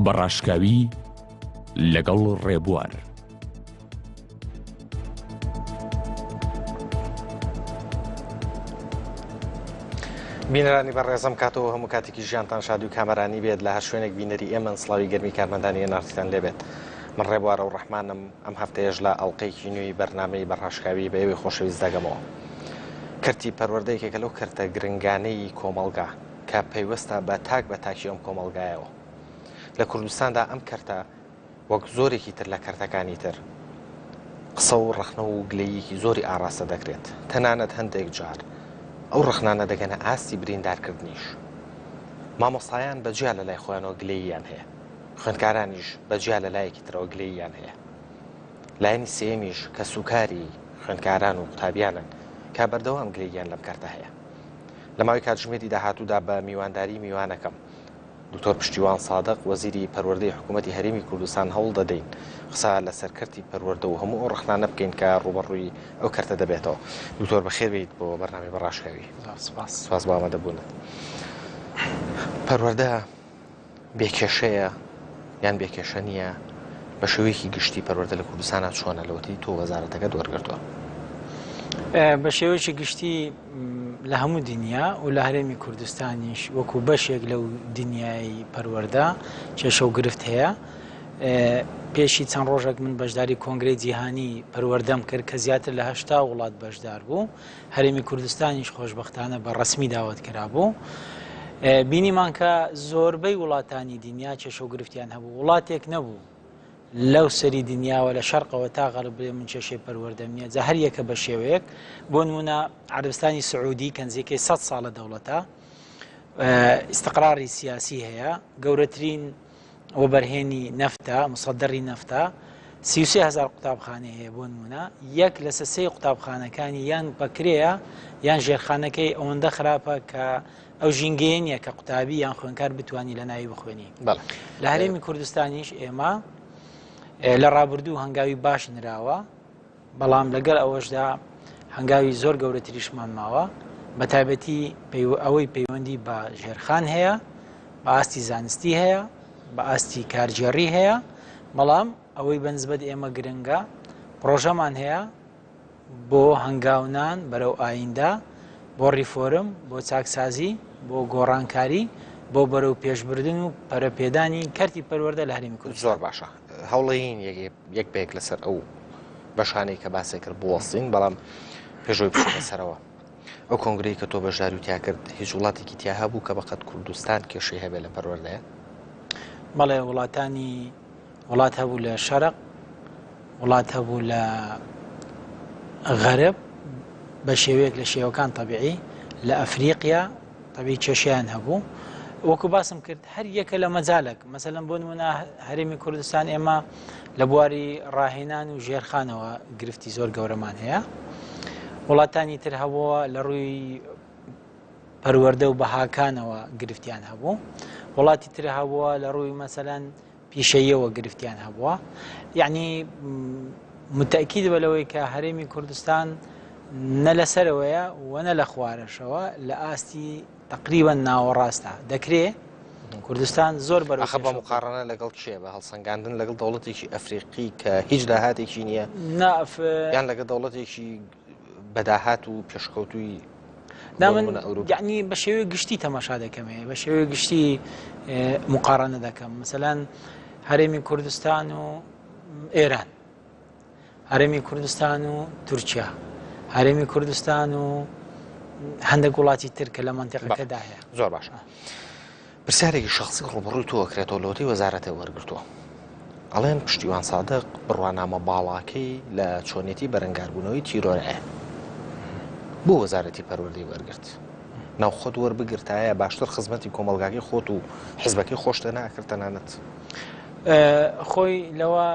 بەڕاشکاوی لەگەڵ ڕێبوار. بینەرانی بەڕێزم کاتەوە هەموو کاتێکی ژیانتان شاد و کامەرانی بێت لە هەر شوێنێک بینەری ئێمە سڵاوی گەرمی کارمەندانی نارتیتان لێبێت. من ڕێبوارە و ڕەحمانم ئەم هەفتەیەش لە ئەڵلقەیەکی نوێی بەرنامەی بەڕاشکاوی بە ئێوەی خۆشەویست دەگەمەوە. کەرتی پەروەردەیەکێکە لەو کەرتە گرنگانەی کۆمەڵگا کە پەیوەستە بە تاکی ئەم کۆمەڵگایەوە. لە کوردستاندا ئەم کەرتە وەک زۆرێکی تر لە کەرتەکانی تر قسە و ڕەخنە و گلەیەکی زۆری ئاڕاستە دەکرێت. تەنانەت هەندێک جار ئەو ڕەخنانە دەگەنە ئاستی بریندارکردنیش. مامۆستایان بەجیا لە لای خۆیانەوە گلەییان هەیە، خوێندکارانیش بەجیا لە لایەکی ترەوە گلەییان هەیە. لایەنی سێمیش کە سوکاری خوێندکاران و قوتابیانن کا بەردەوام گلەییان لەم کەرتە هەیە. لە ماوەی کاتژمێری داهاتوودا بە میوانداری میوانەکەم دکتۆر پشتیوان سادق وەزیری پەروەردەی حکوومەتی هەرێمی کوردستان هەوڵ دەدەین قسە لەسەر کەرتی پەروەردە و هەموو ئەو ڕەخنانە بکەین کە ڕوبەڕووی ئەو کەرتە دەبێتەوە. دکتۆر بەخێر بێیت بۆ بەرنامەی بەڕاشکاوی. سپاس بۆ ئامادەبوونت. پەروەردە بێکێشەیە یان بێکێشە نییە؟ بە شێوەیەکی گشتی پەروەردە لە کوردستانە چۆنە لەوەتی تۆ وەزارەتەکەت وەرگرتووە؟ بە شێوەیەکی گشتی لە هەموو دنیا و لە هەرێمی کوردستانیش وەکو بەشێک لەو دنیای پەروەردە کێشە و گرفت هەیە. پێشی چەند ڕۆژێک من بەشداری کۆنگرەی جیهانی پەروەردەم کرد کە زیاتر لە 80 وڵات بەشدار بوو. هەرێمی کوردستانیش خۆشبەختانە بە ڕەسمی داوت کرابوو. بینیمان کە زۆربەی وڵاتانی دنیا کێشە و گرفتیان هەبوو. وڵاتێک نەبوو لەو سەری دنیاوە لە شەرقەوە تا غەرب بڵێ من کێشەی پەروەردەم نییە. جا هەر یەکە بە شێوەیەک بۆ نمونە عەربستانی سعودی کە نزیکەی 100 ساڵە دەوڵەتە، ئیستیقراری سیاسی هەیە، گەورەترین وەبەرهێنی نەفتە، مصەدەری نەفتە، 33,000 قوتابخانە هەیە. بۆ نمونە یەک لە سەسەی قوتابخانەکانی یان بەکرەیە یان ژێرخانەکەی ئەوەندە خراپە کە ئەو ژینگەیە نییە کە قوتابی یان خوێنکار بتوانی لە ناوی بخوێنی. لە هەرێمی کوردستانیش ئێمە لە ڕابردوو هەنگاوی باش نراوە، بەڵام لەگەڵ ئەوەشدا هەنگاوی زۆر گەورەتریشمان ماوە، بە تایبەتی ئەوەی پەیوەندی بە ژێرخان هەیە، بە ئاستی زانستی هەیە، بە ئاستی کارجێڕی هەیە. بەڵام ئەوەی بەنسبەت ئێمە گرنگە پرۆژەمان هەیە بۆ هەنگاونان بەرەو ئاییندا، بۆ ڕیفۆرم، بۆ چاکسازی، بۆ گۆڕانکاری، بۆ بەرەو پێشبردن و پەرەپێدانی کەرتی پەروەردە لە هەرێمی کوردستان. زۆر باشە. هەوڵەیین یەک بەیەک لەسەر ئەو بەشانەی کە باسی کرد بوەستین، بەڵام پێشەوەی بچینە سەرەوە. ئەو کۆنگرەی کە تۆ بەشداری و تیا کرد هیچ وڵاتێکی تیا هەبوو کە بەقەت کوردستان کێشەی هەبێت لە پەروەردەیە؟ بەڵێ وڵات هەبوو لە شەرق، وڵات هەبوو لە غەرب بە شێوەیەک لە شێوەکان تەبیعی، لە ئەفریقیا تەبیعی کێشەیان هەبوو. وەکو باسم کرد هەر یەکە لە مەجالێک، مەسەلەن بۆ نمونە هەرێمی کوردستان ئێمە لە بواری ڕاهێنان و ژێرخانەوە گرفتی زۆر گەورەمان هەیە. وڵاتانی تر هەبووە لە ڕووی پەروەردە و بەهاکانەوە گرفتیان هەبوو. وڵاتی تر هەبووە لە ڕووی مەسەلەن پیشەیەوە گرفتیان هەبووە. یعنی متەئکید بە لەوەی کە هەرێمی کوردستان نە لەسەرەوەیە و نە لە خوارەشەوە لە ئاستی تقریبا ناوەڕاستە. دەکرێت کوردستان زۆر بەرەخە بە مقارنە لەگەڵ چێ بە هەڵسەنگاندن لەگەڵ دەوڵەتێکی ئەفریقی کە هیچ داهاتێکی نییە یان لەگەڵ دەوڵەتێکی بەداهات و پێشکەوتووی یعنی بە شێوەیە گشتی تەماشا دەکەمێ، بە شێوەیە گشتی مقارنە دەکەم. مەسەلەن هەرێمی کوردستان و ئێران، هەرێمی کوردستان و تورکیا، هەرێمی کوردستان و هەندێک وڵاتی تر کە لە مەنتیقەکەدا هەیە. زۆر باشە. پرسیارێکی شخصی ڕوبڕووی تۆ ئەکرێتەوە لەوەی وەزارەتە وەرگرتووە. ئەڵێن پشتیوان سادق بڕوانامە باڵاکەی لە چۆنێتی بەرەنگاربوونەوەی تیرۆرەیە. بۆ وەزارەتی پەروەردەی وەرگرت؟ ناوخۆت وەربگرتایە باشتر خزمەتی کۆمەلگاکەی خۆت و حیزبەکەی خۆشتە ناکرد تەنانەت؟ خۆی لەوە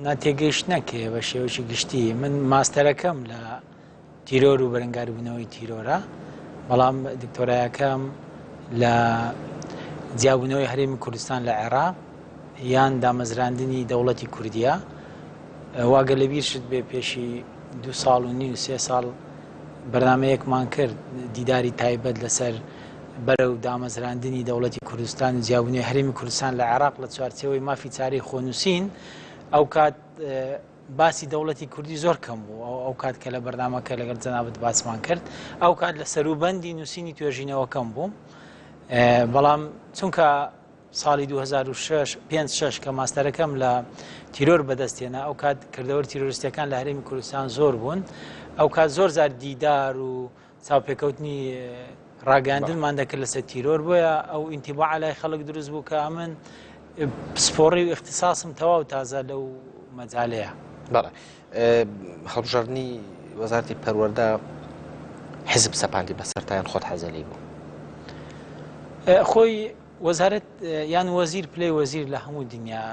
ناتێگەیشت نەکێ بە شێوەیەکی گشتی. من ماستەرەکەم لە تیرۆر و بەرەنگاربوونەوەی تیرۆرە، بەڵام دکتۆرایەکەم لە جیابوونەوەی هەرێمی کوردستان لە عێراق یان دامەزراندنی دەوڵەتی کوردیە. واگە لەبیرشت بێ پێشی 2 ساڵ و نیم 3 ساڵ بەرنامەیەکمان کرد دیداری تایبەت لەسەر بەرەو دامەزراندنی دەوڵەتی کوردستان و جیاببوونی هەرێمی کوردستان لە عێراق لە چوارچەوەی مافی چارەی خۆنووسین ئەو کات باسی دەوڵەتی کوردی زۆر کەم بوو ئەو کات کە لە بەرنامەکە لەگەڵ جەنابەت باسمان کرد ئەو کات لە سەروبەندی نووسینی توێژینەوەکەم بووم بەڵام چونکە ساڵی 2005 کە ماستەرەکەم لە تیرۆر بەدەستێنا ئەو کات کردەوەر تیرۆریستەکان لە هەرێمی کوردستان زۆر بوون ئەو کات زۆر زار دیدار و چاوپێکەوتنی ڕاگەاندنمان دەکرد لەسەر تیرۆر بۆیە ئەو ئینتیباع لای خەڵک دروست بوو کە من سپۆڕی و اختصاصم تەواو تازە لەو مەجالەیە. بەڵێ هەڵبژاردننی وەزارەتی پەروەردە حزب سەپاندی بەسەرتایان خۆت حەزەلی بوو خۆی وەزارەت یان وەزیر پلەی وەزیر لە هەموو دنیا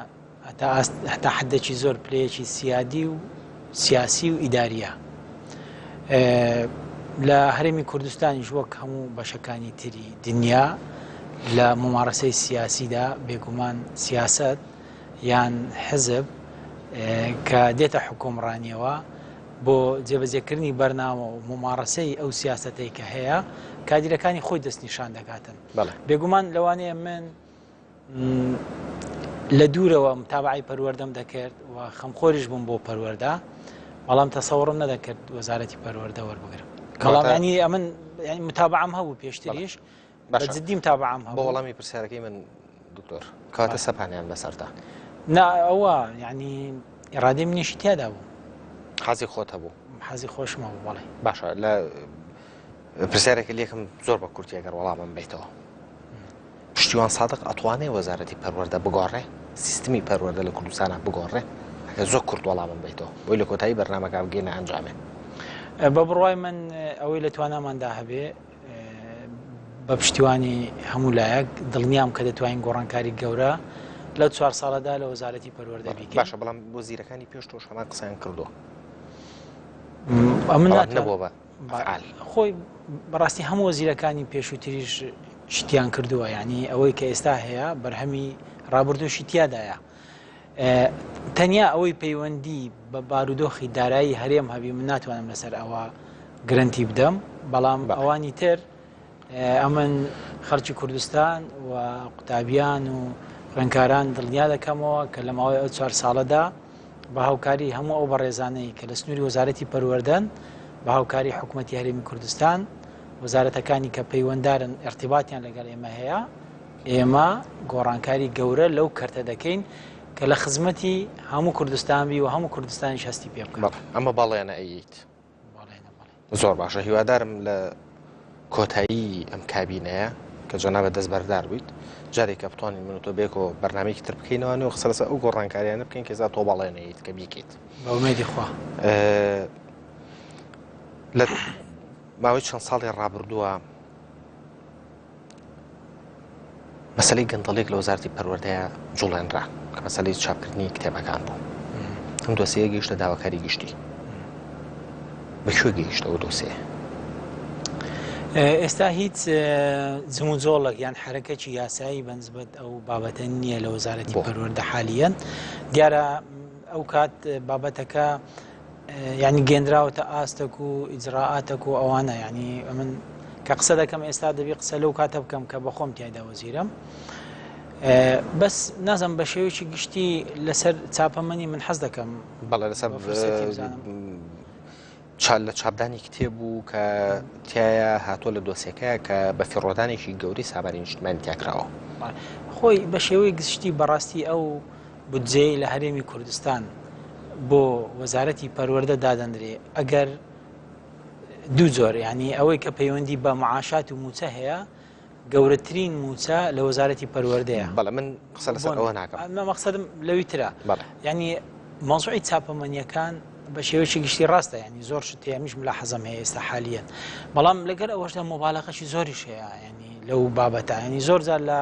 هەتا حدێکی زۆر پلەیەکی سیادی و سیاسی و ئیداریە لە هەرێمی کوردستانیش وەک هەموو بەشەکانی تری دنیا لە ممارەسەی سیاسیدا بێگومان سیاست یان حزب کە دێتە حکومڕانیەوە بۆ جێبەجێکردنی بەرنامە و ممارەسەی ئەو سیاسەتەی کە هەیە کادیرەکانی خۆی دەستنیشان دەکاتن بێگومان لەوانەیە من لە دوورەوە متابعی پەروەردەم دەکرد و خەمخۆریش بووم بۆ پەروەردە بەڵام تەسەوڕم نەدەکرد وەزارەتی پەروەردە وەربگرم بەڵام ینی ئەمن متابعەم هەبوو پێشتریش بەجددی متابعەم هەبوو. بۆ وەڵامی پرسیارەکەی من دکتۆر کاتە سەپانیان بەسەردا ئەوە ینی ئێرادەی منیشی تیادا بوو حەزی خۆت هەبوو حەزی خۆشمە بوو بەڵێ باشە لە پرسیارێکی لێکم زۆر بە کورتی ئەگەر وەڵامم بیتەوە پشتیوان سادق ئەتوانێ وەزارەتی پەروەردە بگۆڕێ سیستمی پەروەردە لە کوردستانە بگۆڕێ زۆر کورت وەڵامم بیتەوە بۆی لە کۆتایی بەرنامەکە بگەینە ئەنجامێ بە بڕوای من ئەوەی لە تواناماندا هەبێ بە پشتیوانی هەموو لایەک دڵنیام کە دەتوانین گۆڕانکاری گەورە لە 4 ساڵەدا لە وەزارەتی پەروەردە بیکەین. باشە بەڵام وەزیرەکانی پێش تۆش هەمان قسەیان کردووە ئەمن نەبووە بە خۆی بەڕاستی هەموو وەزیرەکانی پێشووتریش شتیان کردووە ینی ئەوەی کە ئێستا هەیە بەرهەمی ڕابردوشی تیادایە تەنیا ئەوەی پەیوەندی بە بارودۆخی دارایی هەرێم هەبی من ناتوانم لەسەر ئەوە گرنتی بدەم بەڵام ئەوانی تر ئەمن خەڵکی کوردستان و قوتابیان و خوێندکاران دڵنیا دەکەمەوە کە لە ماوەی ئەو 4 ساڵەدا بە هاوکاری هەموو ئەو بەڕێزانەی کە لە سنووری وەزارەتی پەروەردەن بە هاوکاری حکوومەتی هەرێمی کوردستان وەزارەتەکانی کە پەیوەنددارن ارتیباتیان لەگەڵ ئێمە هەیە ئێمە گۆڕانکاری گەورە لەو کەرتە دەکەین کە لە خزمەتی هەموو کوردستانبی و هەموو کوردستانیش هەستی پێ بکەن. ئەمە باڵێنە ئەیت زۆر باشە هیوادارم لە کۆتایی ئەم کابینەیە کە جەنابەت دەستبەردار بوویت جارێک کە بتوانین من و تۆ بێکەوە بەرنامەیەکی تر بکەینەوە و قسە لەسەر ئەو گۆڕانکاریانە بکەین کە زا تۆ باڵێنەیت کە بیکەیت بە ئومێدی خوا لە ماوەی چەند ساڵی ڕابردووە مەسەلەی گەندەڵێک لە وەزارەتی پەروەردەیە جوڵێنرا کە مەسەلەی چاپکردنی کتێبەکان بوو ئەم دۆسیە گەیشتە داواکاری گشتی بەکوێ گەیشتە ئەو دۆسیە ئێستا هیچ جموجۆڵک یان حرەکەکی یاسایی بەنسبەت ئەو بابەتە نییە لە وەزارەتی پەروەردە حالیەن دیارە ئەو کات بابەتەکە ینی گەێنراوەتە ئاستەک و ئیجراعاتەک و ئەوانە ینی من کە قسە دەکەم ئێستا دەبی قسە لەو کاتە بکەم کە بەخۆم تایدا وەزیرم بەس نازم بە شێوەیەکی گشتی لەسەر چاپەمەنی من حەز دەکەم بەڵێ لەسەر لە چاپدانی کتێب بوو کە تایە هاتۆ لە دۆسیەکە کە بە فیڕۆدانێکی گەوری سامانی نیشتمانی تیاکراوە خۆی بە شێوەی گشتی بەڕاستی ئەو بودجەی لە هەرێمی کوردستان بۆ وەزارەتی پەروەردە دادەنرێ ئەگەر دوو زۆر ینی ئەوەی کە پەیوەندی بە معاشات و موچە هەیە گەورەترین موچە لە وەزارەتی پەروەردەیە. بەڵێ من قسە لەسەر ئەوە ناکەم مەقسەدم لەوی ترە ینی مەوزوعی چاپەمەنیەکان بە شێوەیەکی گشتی ڕاستە ینی زۆر شتێمیش ملا حەزم هەیە ئێستا حالیەن بەڵام لەگەر ئەوەشدا مۆبالەقەشی زۆریش هەیە ینی لەو بابەتە ینی زۆر جار لە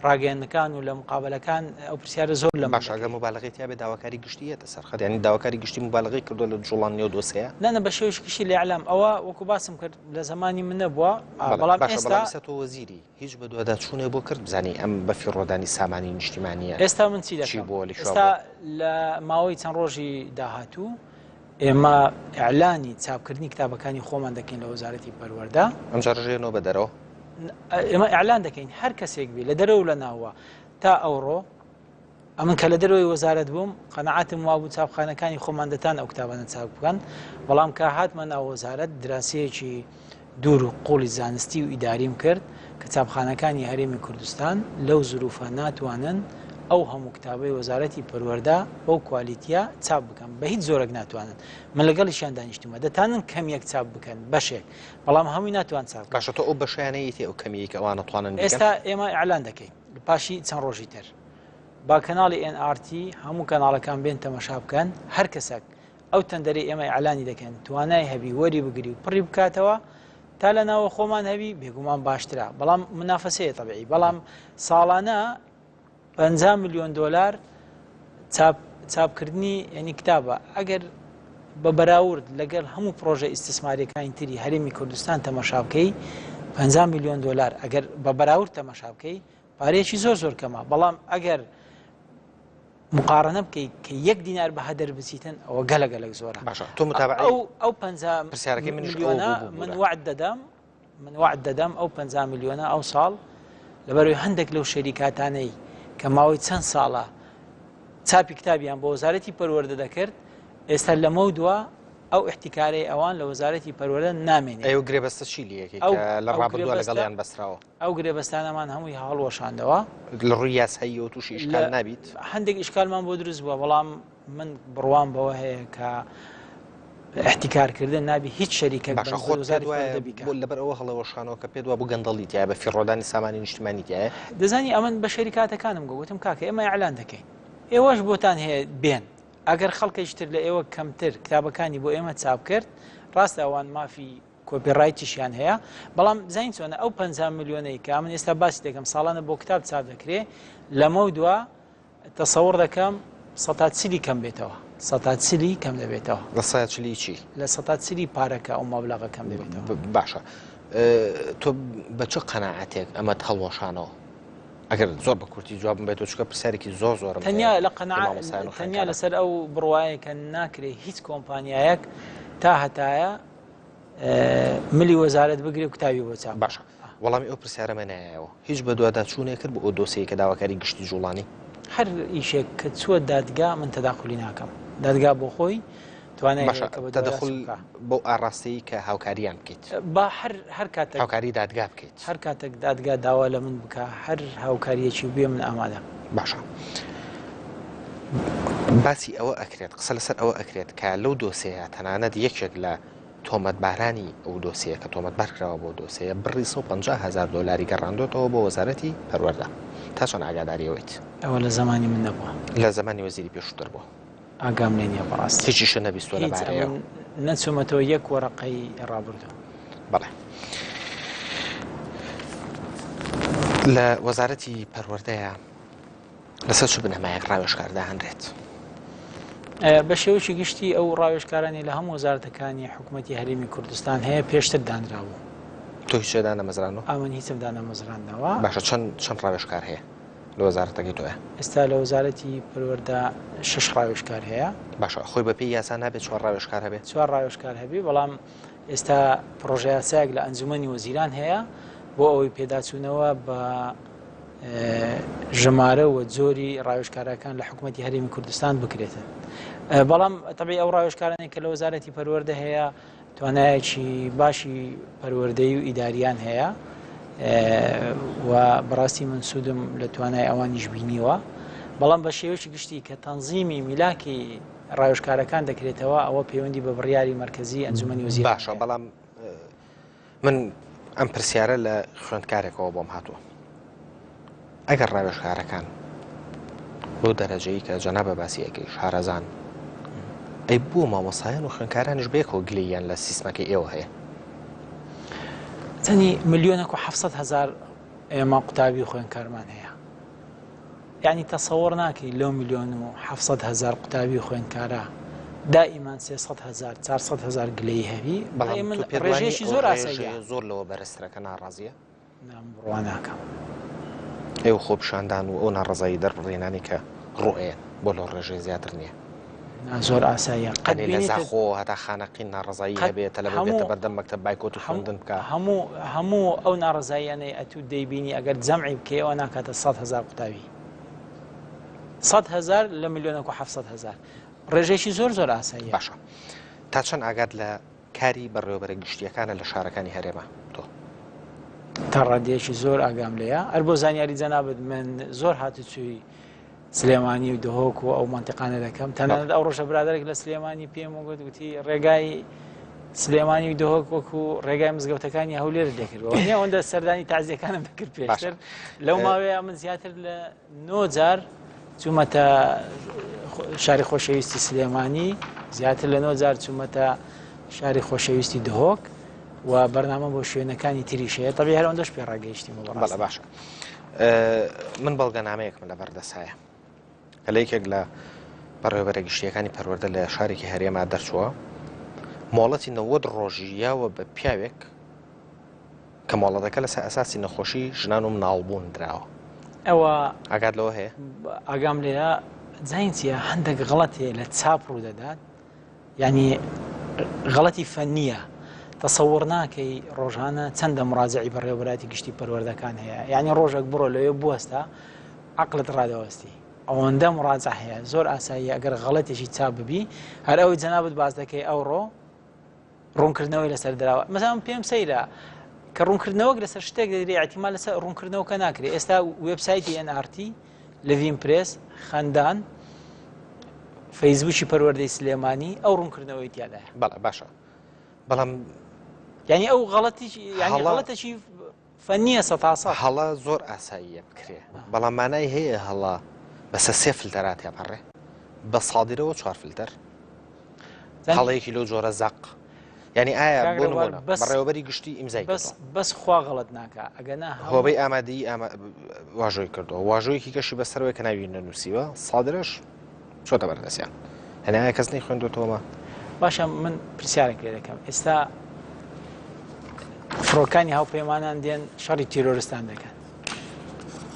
ڕاگەیاندنەکان و لە مقابلەکان ئەو پرسیارە زۆر لە باشەگە مۆبالەقەی تیابێ داواکاری گشتیەتە سەرخەت ینی داواکاری گشتی مۆبالەقەی کردو لە جوڵانیەوە دۆسەیە نانە بە شێوەیەکی گشتی لە ئیعلام ئەوە وەکو باسم کرد لە زمانی من نەبووە بەڵام ئێستا تۆ وەزیری هیچ بە دووەداچوونێ بۆ کرد بزانی ئەم بە فیڕۆدانی سامانی نیشتیمانیە ئێستا من چی دەکەم ئێستا لە ماوەی چەند ڕۆژی داهاتوو ئێمە ئیعلانی چاپکردنی کتابەکانی خۆمان دەکەین لە وەزارەتی پەروەردە ئەم جارژێنەوە بە دەرەوە ئێمە ئەعلان دەکەین هەر کەسێک بێ لە دەرەوە لە ناوە تا ئەوڕۆ ئەمن کە لە دەرەوەی وەزارەت بووم قەنەعاتم وابوو چاپخانەکانی خۆماندەتان ئەو کتابانە چاپ بکەن بەڵام کە هاتمە ناو وەزارەت دراسەیەکی دوور و قوڵی زانستی و ئیداریم کرد کە چاپخانەکانی هەرێمی کوردستان لەو زروفە ناتوانن ئەو هەموو کتابەی وەزارەتی پەروەردە بەو کوالیتیە چاپ بکەن بە هیچ زۆرێک ناتوانن من لەگەڵیشیان دانیشتمە دەتانن کەمیەک چاپ بکەن بەشێک بەڵام هەمووی ناتوان چاپ باشە تۆ ئەو بەشیانەیەتی ئەو کەمیەکە ئەوانە توانن ئێستا ئێمە ئەعلان دەکەین پاشی چەند ڕۆژی تر با کەناڵی NRT هەموو کەناڵەکان بێن تەمەشا بکەن هەر کەسێک ئەو تەندەرەی ئێمە ئەعلانی دەکەن توانای هەبی وەری بگری و پڕی بکاتەوە تا لە ناوە خۆمان هەبی بێگومان باشترە بەڵام منافەسەیە تەبیعی بەڵام ساڵانە 50 میلیۆن دلار چاپکردنی ینی کتابە ئەگەر بە بەراورد لەگەڵ هەموو پرۆژە ئیسtisماریەکانی تری هەرێمی کوردستان تەمەشا بکەی 50 میلیۆن دلار ئەگەر بە بەراورد تەمەشا بکەی پارێکی زۆر کەمە بەڵام ئەگەر مقارنە بکەیت کە 1 دینار بە هەدەر بچیتن ئەوە گەلەگەلێک زۆرە باشە تۆ متابعی ئەو 50 میلیۆنە من وعد دەدەم ئەو 50 میلیۆنە ئەو ساڵ لەبەروی هەندێک لەو شەریکاتانەی کە ماوەی چەند ساڵە چاپی کتابیان بە وەزارەتی پەروەردە دەکرد ئێستا لەمە دووە ئەو احتیکارەی ئەوان لە وەزارەتی پەروەردە نامێنێت ئەو گرێبەستە چیلیەکە لە ڕابردووە لەگەڵیان بەستراوە ئەو گرێبەستانەمان هەمووی هەڵوەشاندەوە لە ڕووی یاسایی و تووشی ئیشکال نابیت هەندێک ئیشکالمان بۆ دروست بووە بەڵام من بڕوام بەوە هەیە کە احتیکارکردن نابی هیچ شەریکە لەبەر ئەوە هەڵەوەشانەوە کە پێدووە بوو گەندەڵی تایە بە فیڕۆدانی سامانی نیشتمانی تایە دەزانی ئەمن بە شەریکاتەکانم گوتم کاکە ئێمە ئەعلان دەکەین ئێوەش بۆتان هەیە بێن ئەگەر خەڵکیشتر لە ئێوە کەمتر کتابەکانی بۆ ئێمە چاپ کرد ڕاستە ئەوان مافی کۆپیڕایتیشیان هەیە بەڵام زین چۆنە ئەو 50 میلیۆنەی کە من ئێستا باسی دەکەم ساڵانە بۆ کتاب چاپ دەکرێت لەمە دووە تەسەوڕ دەکەم 100 کەم بێتەوە 100 کەم دەبێتەوە لە 100 چی لە 100 پارەکە ئەو مەبلەغە کەم دەبێتەوە باشە تۆ بە چ قەناعەتێک ئەمە هەڵوەشانەوە ئەگەر زۆر بە کورتی جوابم بێت چکە پرسیارێکی زۆرم تەنیا لە تەنیا لەسەر ئەو بڕواایە کە ناکرێت هیچ کۆمپانیایەک تا هەتایە ملی وەزارەت بگرێ و کتابی بۆ چاپ باشە وەڵامی ئەو پرسیارەمە نایەوە هیچ بە دووەدا چوونێ کرد بە ئەو دۆسەیە کە داواکاری گشتی جوڵانی هەر ئیشێک کە چووە دادگا من تەداخلی ناکەم دادگا بۆ خۆی تدخل بۆ ئاڕاستەیە کە هاوکاریان بکەیت با هەر کاتێک هاوکاری دادگا بکەیت هەر کاتێک دادگا داوا لە من بکە هەر هاوکاریەکی بێ من ئامادە باشە باسی ئەوە ئەکرێت قسە لەسەر ئەوە ئەکرێت کە لەو دۆسەیە تەنانەت یەکێک لە تۆمەتبارانی ئەو دۆسەیە کە تۆمەتبارکراوە بۆ دۆسەیە بڕی 150,000 دلاری گەڕاندۆتەوە بۆ وەزارەتی پەروەردە تا چۆن ئاگاداریەوەیت ئەوە لە زمانی من نەبووە لە زمانی وەزیری پێشووتر بووە ئاگام لێ نییە بەڕاست هیچیشە نەبیستوە لەبارەیە نەچوومەتەوە یەک وەرەقەی ڕابردووە بەڵێ لە وەزارەتی پەروەردەیە لەسەر چ بنەمایەک ڕاوێژکاردا هەندرێت بە شێوەی گشتی ئەو ڕاوێژکارانی لە هەموو وەزارەتەکانی حکوومەتی هەرێمی کوردستان هەیە پێشتر دانراوە تۆ هیچێدا نەمەزرانەوە ئەمن هیچمدا نەمەزراندەوە باشە چەند ڕاوێژکار هەیە لە وەزارەتەکەی تۆیە ئێستا لە وەزارەتی پەروەردە 6 ڕاوێژکار هەیە باشە خۆی بەپێی یاسا نابێت 4 ڕاوێژکار هەبێت 4 ڕاوێژکار هەبی بەڵام ئێستا پرۆژەیاسایەک لە ئەنجومەنی وەزیران هەیە بۆ ئەوەی پێداچوونەوە بە ژمارە و جۆری ڕاوێژکارەکان لە حکوومەتی هەرێمی کوردستان بکرێتن بەڵام تەبیعی ئەو ڕاوێژکارانی کە لە وەزارەتی پەروەردە هەیە توانایەکی باشی پەروەردەی و ئیداریان هەیە و بەڕاستی من سوودم لە توانای ئەوانیش بینیوە بەڵام بە شێوەیەکی گشتی کە تەنزیمی میلاکی ڕاوێژکارەکان دەکرێتەوە ئەوە پەیوەندی بە بڕیاری مرکزی ئەنجومەنی وەزیران باشە بەڵام من ئەم پرسیارە لە خوێندکارێکەوە بۆم هاتووە ئەگەر ڕاوێژکارەکان بۆ دەرەجەی کە جەنابە باسیەکەی شارەزان ئەی بوو مامۆسایان و خوێندکارانیش بێکەوە گلەیان لە سیستمەکەی ئێوە هەیە چەندی 1,700,000 ئێمە قوتابی خوێندکارمان هەیە یعنی تەسەوڕ ناکەی لەو 1,700,000 قوتابی خوێندکارە دائیمان 300,000 400,000 گلەی هەبی بەڵام من ڕێژێکی زۆر ئاساییە زۆر لەوە بەرزترەکە ناڕازیە بڕوا ناکەم ئێوە خۆپشاندان و ئەو ناڕزایی دەربڕێنانی کە ڕۆئێن بۆ لەو ڕێژەی زیاتر نییە زۆر ئاساییە قەت لە زاخۆ هەتا خانەقین ناڕزایی هەبێت تەلە بێتە بەردەم مەکتەب بایکۆت و خوێندن بکە هەموو ئەو ناڕزاییانەی ئەتوو دەیبینی ئەگەر جەمعی بکەیەوە ناکاتە 100,000 قوتابی 100,000 لە 1,700,000 ڕێژێکی زۆر ئاساییە. باشە تا چەند ئاگات لە کاری بەڕێوەبەرە گشتیەکانە لە شارەکانی هەرێمە تۆ تا ڕادێکی زۆر ئاگام لەیە هەر بۆ زانیاری جەنابەت من زۆر هاتوچووی سلێمانی و دهۆک و ئەو منتیقانە دەکەم تەنانەت ئەو ڕۆژە برادێک لە سلێمانی پێم وتی ڕێگای سلێمانی و دهۆک وەکو ڕێگای مزگەوتەکانی هەولێر دەکردەوە ئەوەندە سەردانی تازیەکانم بکرد پێشتر لەو ماوەیە من زیاتر لە 9 جار چوومەتە شاری خۆشەویستی سلێمانی زیاتر لە 9 جار چوومەتە شاری خۆشەویستی دهۆک و بەرنامە بۆ شوێنەکانی تریشەیە تەبی هەرەوەندەش پێ ڕاگەیشتیمەوە بەڵێ باشە من بەڵگەنامەیەکم لە بەردەسایە کە لە یەکێک لە بەڕێوەبەرە گشتیەکانی پەروەردە لە شارێکی هەرێما دەرچووە مۆڵەتی 90 ڕۆژیاوە بە پیاوێک کە مۆڵەتەکە لەسەر ئەساسی نەخۆشی ژنان و مناڵبوون دراوە ئەوە ئاگات لەوە هەیە ئاگام لێرە جاینچیە هەندێک غەڵەتێ لە چاپ ڕوو دەدات یعنی غەڵەتی فەنیە تەسەوڕ ناکەی ڕۆژانە چەندە مڕاجعی بەڕێوەبەراتی گشتی پەروەردەکان هەیە یعنی ڕۆژێک بڕۆ لەوێ بوەستە عەقلت ڕادەوەستی ئەوەندە مڕاجع هەیە زۆر ئاساییە ئەگەر غەڵەتێکی چاپ ببی هەر ئەوەی جەنابەت باس دەکەی ئەوڕۆ ڕوونکردنەوەی لەسەر دراوە مەسەڵەن پێم سەیرە کە ڕوونکردنەوەک لەسەر شتێک دەدرێ احتیمال لەسەر ڕوونکردنەوەکە ناکرێت ئێستا وێبسایتی NRT لەڤین پرێس خەندان فەیسبووکی پەروەردەی سلێمانی ئەو ڕوونکردنەوەی تیادایە بەڵێ باشە بەڵام یعنی ئەو غەڵەتی غەڵەتێکی فەنیە سەتاسە هەڵە زۆر ئاساییە بکرێ بەڵام مانای هەیە هەڵە بەسە 3 فلتەرات هەپەڕێ بە سادیرەوە 4 فلتەر هەڵەیەکی لەو جۆرە زەق یعنی ئایا بەڕێوەبەری گشتی ئیمزای بەس خوا غەڵەت ناکە ئەگەنا هۆبەی ئامادەی واژۆی کردەوە واژۆیەکی کەشی بەسەرەوەی کە ناوی نەنووسیوە سادرش چۆتە بەردەستیان هەنایە کەس نەی خوێندوتەوەمە باشە من پرسیارێک لێ دەکەم ئێستا فڕۆکانی هاوپەیمانان دێن شەڕی تیرۆریستان دەکەن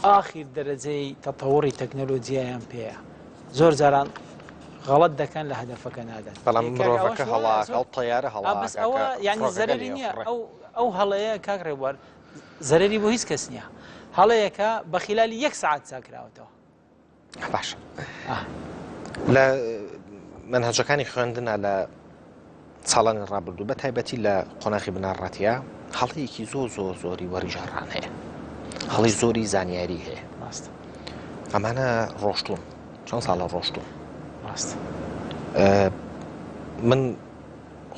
ئاخیر دەرەجەی تەتەوڕی تەکنۆلۆجیایان پێەیە زۆر جاران غەڵەت دەکەن لە هەدەفەکە نادەن بەڵام مرۆڤەکە هەڵاکە ئەو تەیارە بەس ئەوە یعنی زەرەری نییە ئەو هەڵەیە کاک ڕێبوار زەرەری بۆ هیچ کەس نییە هەڵەیەکە بە خلالی 1 ساعت چاکراوەتەوە باشە لە منهەجەکانی خوێندنە لە ساڵانی ڕابردوو بە تایبەتی لە قۆناغی بناڕەتیە هەڵەیەکی زۆری وەریژەڕان هەیە هەڵی زۆری زانیاری هەیە ئەمانە ڕۆشتون چەند ساڵە ڕۆشتون من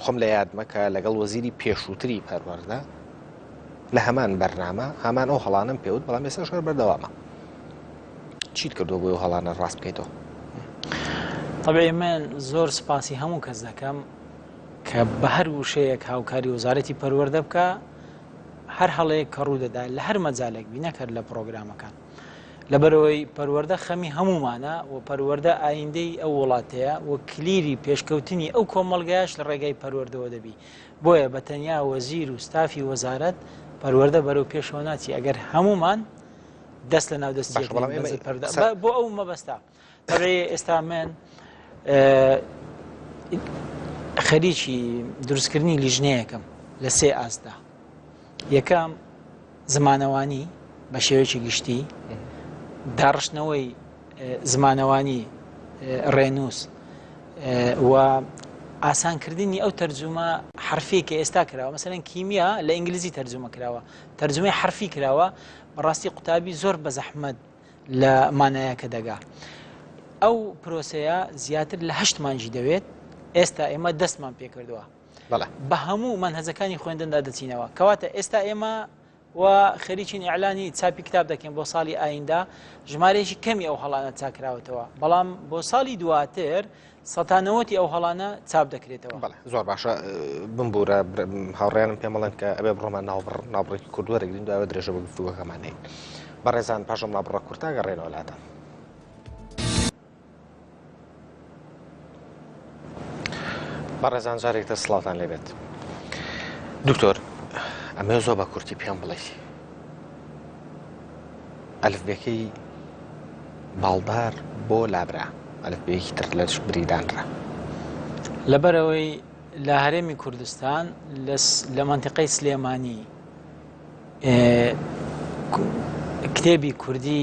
خۆم لە یادمە کە لەگەڵ وەزیری پێشووتری پەروەردە لە هەمان بەرنامە هەمان ئەو هەڵانم پێوت بەڵام ێستا شەر بەردەوامە چیت کردو بۆ ئەو هەڵانە ڕاست بکەیتەوە طبعی من زۆر سپاسی هەموو کەس دەکەم کە بە هەر وشەیەک هاوکاری وەزارەتی پەروەردە بکە هەر هەڵەیەک کە ڕوو دەدا لە هەر مەجالێک بی نەکرد لە پرۆگرامەکان لەبەرەوەی پەروەردە خەمی هەمومانە و پەروەردە ئایندەی ئەو وڵاتەیە و کلیری پێشکەوتنی ئەو کۆمەڵگایش لە ڕێگای پەروەردەوە دەبی بۆیە بە تەنیا وەزیر و ستافی وەزارەت پەروەردە بەرەو پێشەوە ناچی ئەگەر هەمومان دەست لە ناو دەستی بۆ ئەو مەبەستا بەڕێ ئێستا من خەریکی دروستکردنی لیژنەیەکەم لە 3 ئاستا یەکەم زمانەوانی بە شێوەیەکی گشتی داڕشتنەوەی زمانەوانی ڕێنووس و ئاسانکردنی ئەو تەرجومە حرفی کە ئێستا کراوە مەسەلەن کیمیا لە ئینگلیزی تەرجمە کراوە تەرجمەی حرفی کراوە بەڕاستی قوتابی زۆر بە زەحمەت لە مانایەکە دەگا ئەو پرۆسەیە زیاتر لە 8 مانجی دەوێت ئێستا ئێمە دەستمان پێکردووە بە هەموو منهەجەکانی خوێندندا دەچینەوە کەواتە ئێستا ئێمە و خەریکین ئیعلانی چاپی کتاب دەکەین بۆ ساڵی ئایندا ژمارەیەکی کەمی ئەو هەڵانە چاکراوەتەوە بەڵام بۆ ساڵی دواتر 190 ئەو هەڵانە چاپ دەکرێتەوە زۆر باشە بمبورە هاوڕێیانم پێم بڵێن کە ئەبێ بڕۆمان ناوبڕێکی کوردوەرەگرین دوایە درێژە بە گفتوگەکەمان هەیە بەڕێزان پاشەم ناوبڕە کورتا گەڕێنەوە لاتە بەڕێزان جارێکتر سڵاوتان لێبێت دکتۆر ئەمێ زۆر بە کورتی پێم بڵێی ئەلفبێکەی باڵدار بۆ لابرا ئەلفبەیەکی تر لەش بریدانرا لەبەرەوەی لە هەرێمی کوردستان لە منتیقەی سلێمانی کتێبی کوردی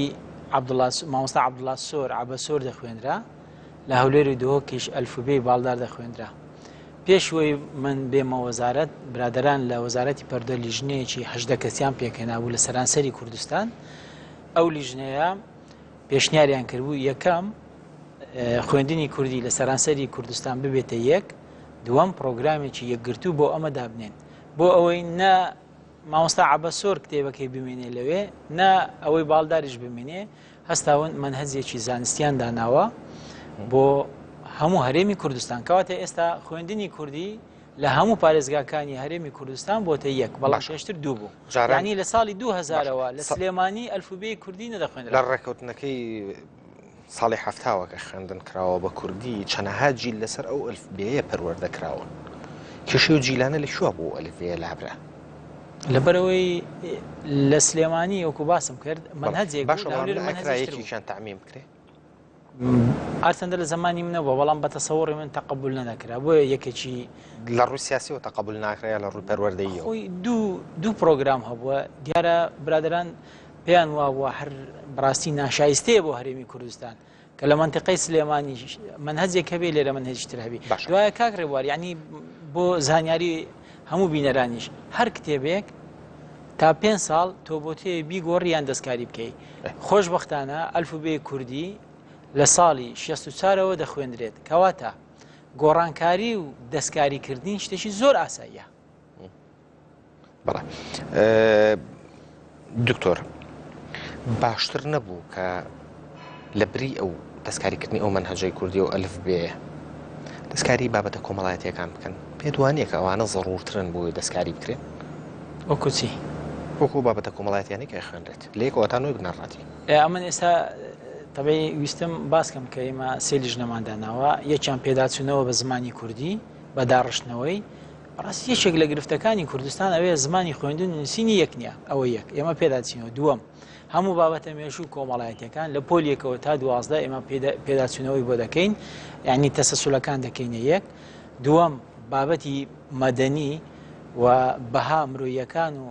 مامۆستا عەبدوڵڵا سۆر عەبەسۆر دەخوێنرا لە هەولێر و دۆکیش ئەلفوبێی باڵدار دەخوێنرا. پێشوەی من بێمە وەزارەت برادران لە وەزارەتی پەردە لیژنەیەکی 18 کەسیان پێکەنابوو لە سەرانسەری کوردستان. ئەو لیژنەیە پێشنیاریان کردبوو یەکەم خوێندنی کوردی لە سەرانسەری کوردستان ببێتە یەک، دووەم پرۆگرامێکی یەکگرتوو بۆ ئەمە دابنێن بۆ ئەوەی نە مامۆستا عەبەسۆر کتێبەکەی بمێنێ لەوێ نا ئەوەی باڵداریش بمێنێ، هەستاون منهەجێکی زانستیان داناوە بۆ هەموو هەرێمی کوردستان. کەواتە ئێستا خوێندنی کوردی لە هەموو پارێزگاکانی هەرێمی کوردستان بۆتە یەک، بەڵام پێشتر دوو بوو. ینی لە ساڵی 2000ەوە لە سلێمانی ئەلفوبێی کوردی نەدەخوێنرا. لە ڕێکەوتنەکەی ساڵی هەفتاوە کە خوێندن کراوە بە کوردی چەندەها جیل لەسەر ئەو ئەلفبێیە پەروەردەکراوە. کێشەی و جیلانە لەکوێ بوو ئەلفبێیە لابرا؟ لەبەرەوەی لە سلێمانی وەکو باسم کرد منهەجێک باشەیەکیشان تەعمیم بکرێ ئارچەندە لە زمانی منەوە، بەڵام بە تەسەوڕی من تەقبول نەدەکرا. بۆیە یەکێکی لە ڕووی سیاسیەوە تەقبول ناکرێت لە ڕووی پەروەردەییەوە. خۆی دوو پرۆگرام هەبووە دیارە برادران پێیان وابووە هەر بڕاستی ناشایستەیە بۆ هەرێمی کوردستان کە لە منتیقەی سلێمانی منهەجێک هەبێ لێرە منهێجتر هەبی. دوایە کاک ڕێبوار یعنی بۆ زانیاری هەموو بینەرانیش هەر کتێبێک تا 5 ساڵ تۆ بۆ تێ بیگۆڕیان دەستکاری بکەیت. خۆشبەختانە ئەلفوبێی کوردی لە ساڵی 64ەوە دەخوێندرێت، کەواتە گۆڕانکاری و دەستکاریکردنی شتێکی زۆر ئاساییە. بەڵێ دکتۆر باشتر نەبوو کە لە بری ئەو دەستکاریکردنی ئەو منهەجەی کوردی و ئەلفبێیە دەستکاری بابەتە کۆمەڵایەتیەکان بکەن؟ پێت وانییە کە ئەوانە زەڕورترن بۆی دەستکاری بکرێن؟ وەکو چی؟ وەکو بابەتە کۆمەڵایەتیانی کە خوێنرێت لە یەکەوەتانەوەی بنەڕاتی. ئەمن ئێستا تەبەی ویستم باسکەم کە ئێمە سێ لیژنەمانداناوە، یەکیان پێداچوونەوە بە زمانی کوردی بە داڕشتنەوەی. ڕاست یەکێک لە گرفتەکانی کوردستان ئەوەیە زمانی خوێندن و نووسینی یەک نییە، ئەوە یەک ئێمە پێداچینەوە. دووەم هەموو بابەتە مێژوو کۆمەڵایەتیەکان لە پۆلیەکەوە تا 12 ئێمە پێداچوونەوەی بۆ دەکەین، یعنی تەسەسوولەکان دەکەینە یەک. دووەم بابەتی مەدەنی و بەها مرۆییەکان و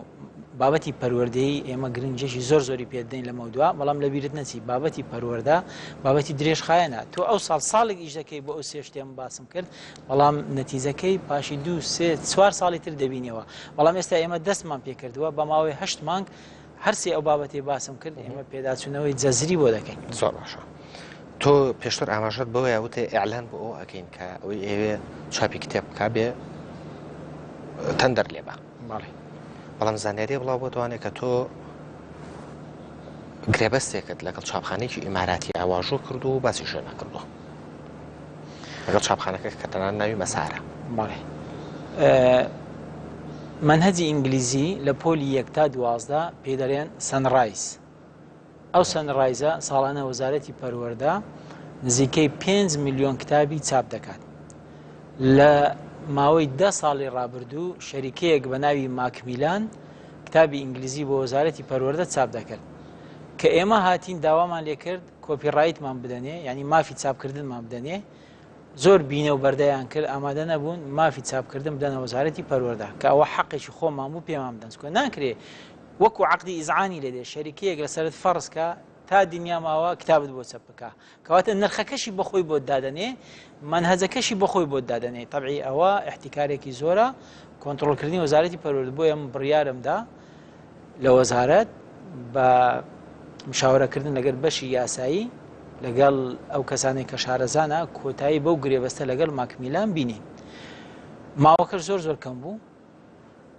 بابەتی پەروەردەیی ئێمە گرنجێکی زۆری پێدەین لە مەودووە، بەڵام لە بیرت نەچی بابەتی پەروەردە بابەتی درێژخایەنە. تۆ ئەو ساڵێک ئیش دەکەی بۆ ئەو سێ شتێم باسم کرد، بەڵام نەتیجەکەی پاشی 2-3-4 ساڵی تر دەبینەوە. بەڵام ئێستا ئێمە دەستمان پێکردووە بە ماوەی 8 مانگ هەرسێ ئەو بابەتی باسم کرد ئێمە پێداچوونەوەی جەزری بۆ دەکەین. زۆر باشە. تۆ پێشتر ئاماژەت بەوە یاوتێ ئیعلان بۆ ئەو ئەکەین کە ئەوەی ئێوێ چاپی کتێب بکا بێ تەندەر لێبە. باڵێ بەڵام زانیاری بڵاو بۆ توانێت کە تۆ گرێبەستێکت لەگەڵ چاپخانەیەکی ئیماراتی ئاواژۆ کردو و باسی شوێ نەکردو لەگەڵ چاپخانەکە کە تەنان ناوی مەسارە. باڵێ منهەجی ئینگلیزی لە پۆلی 1 تا 12 پێدەڵێن سەنڕایز. ئەو سەنڕایزە ساڵانە وەزارەتی پەروەردە نزیکەی 5 میلیۆن کتابی چاپ دەکات. لە ماوەی 10 ساڵی ڕابردوو شەریکەیەک بە ناوی ماکمیلان کتابی ئینگلیزی بۆ وەزارەتی پەروەردە چاپ دەکرد کە ئێمە هاتین داوامان لێ کرد کۆپیڕایتمان بدەنێ، ینی مافی چاپکردنمان بدەنێ. زۆر بینە و بەردەیان کرد، ئامادە نەبوون مافی چاپکردن بدەنە وەزارەتی پەروەردە کە ئەوە حەقێکی خۆمان بوو پێمان بدەن. چکۆ ناکرێ وەکو عەقدی ئیزعانی لێدێ شەریکەیەک لەسەرت فەرزکە تا دنیا ماوە کتابت بۆ چەپ بکە، کەواتە نرخەکەشی بەخۆی بۆ دادەنێ، منهەجەکەشی بەخۆی بۆ دادەنێ. تەبعی ئەوە احتیکارێکی زۆرە کۆنتڕۆڵکردنی وەزارەتی پەروەردە. بۆیە من بڕیارمدا لە وەزارەت بە مشاورەکردن لەگەڵ بەشی یاسایی لەگەڵ ئەو کەسانێک کە شارەزانە کۆتایی بەو گرێبەستە لەگەڵ ماکمیلان بینین. ماوەکەش زۆر کەم بوو.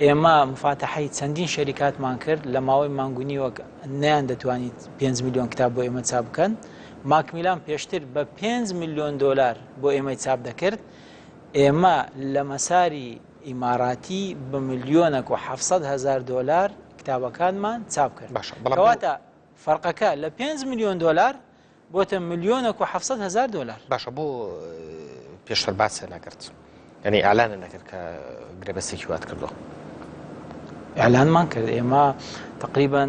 ئێمە مفاتەحەی چەندین شەریکاتمان کرد لە ماوەی مانگونیوە نەیان دەتوانیت 5 میلیۆن کتاب بۆ ئێمە چاپ بکەن. ماکمیلان پێشتر بە 5 میلیۆن دلار بۆ ئێمە چاپ دەکرد. ئێمە لە مەساری ئیماراتی بە 1,700,000 دلار کتابەکانمان چاپ کرد. کەواتە فەرقەکە لە 5 میلیۆن دلار بۆتە 1,700,000 دلار. باشە بۆ پێشتر باسە نەکرد، یعنی ئالانە نەکرد کە گرێبەستێکی وات کردو؟ ئەلانمان کرد. ئێمە تقریباً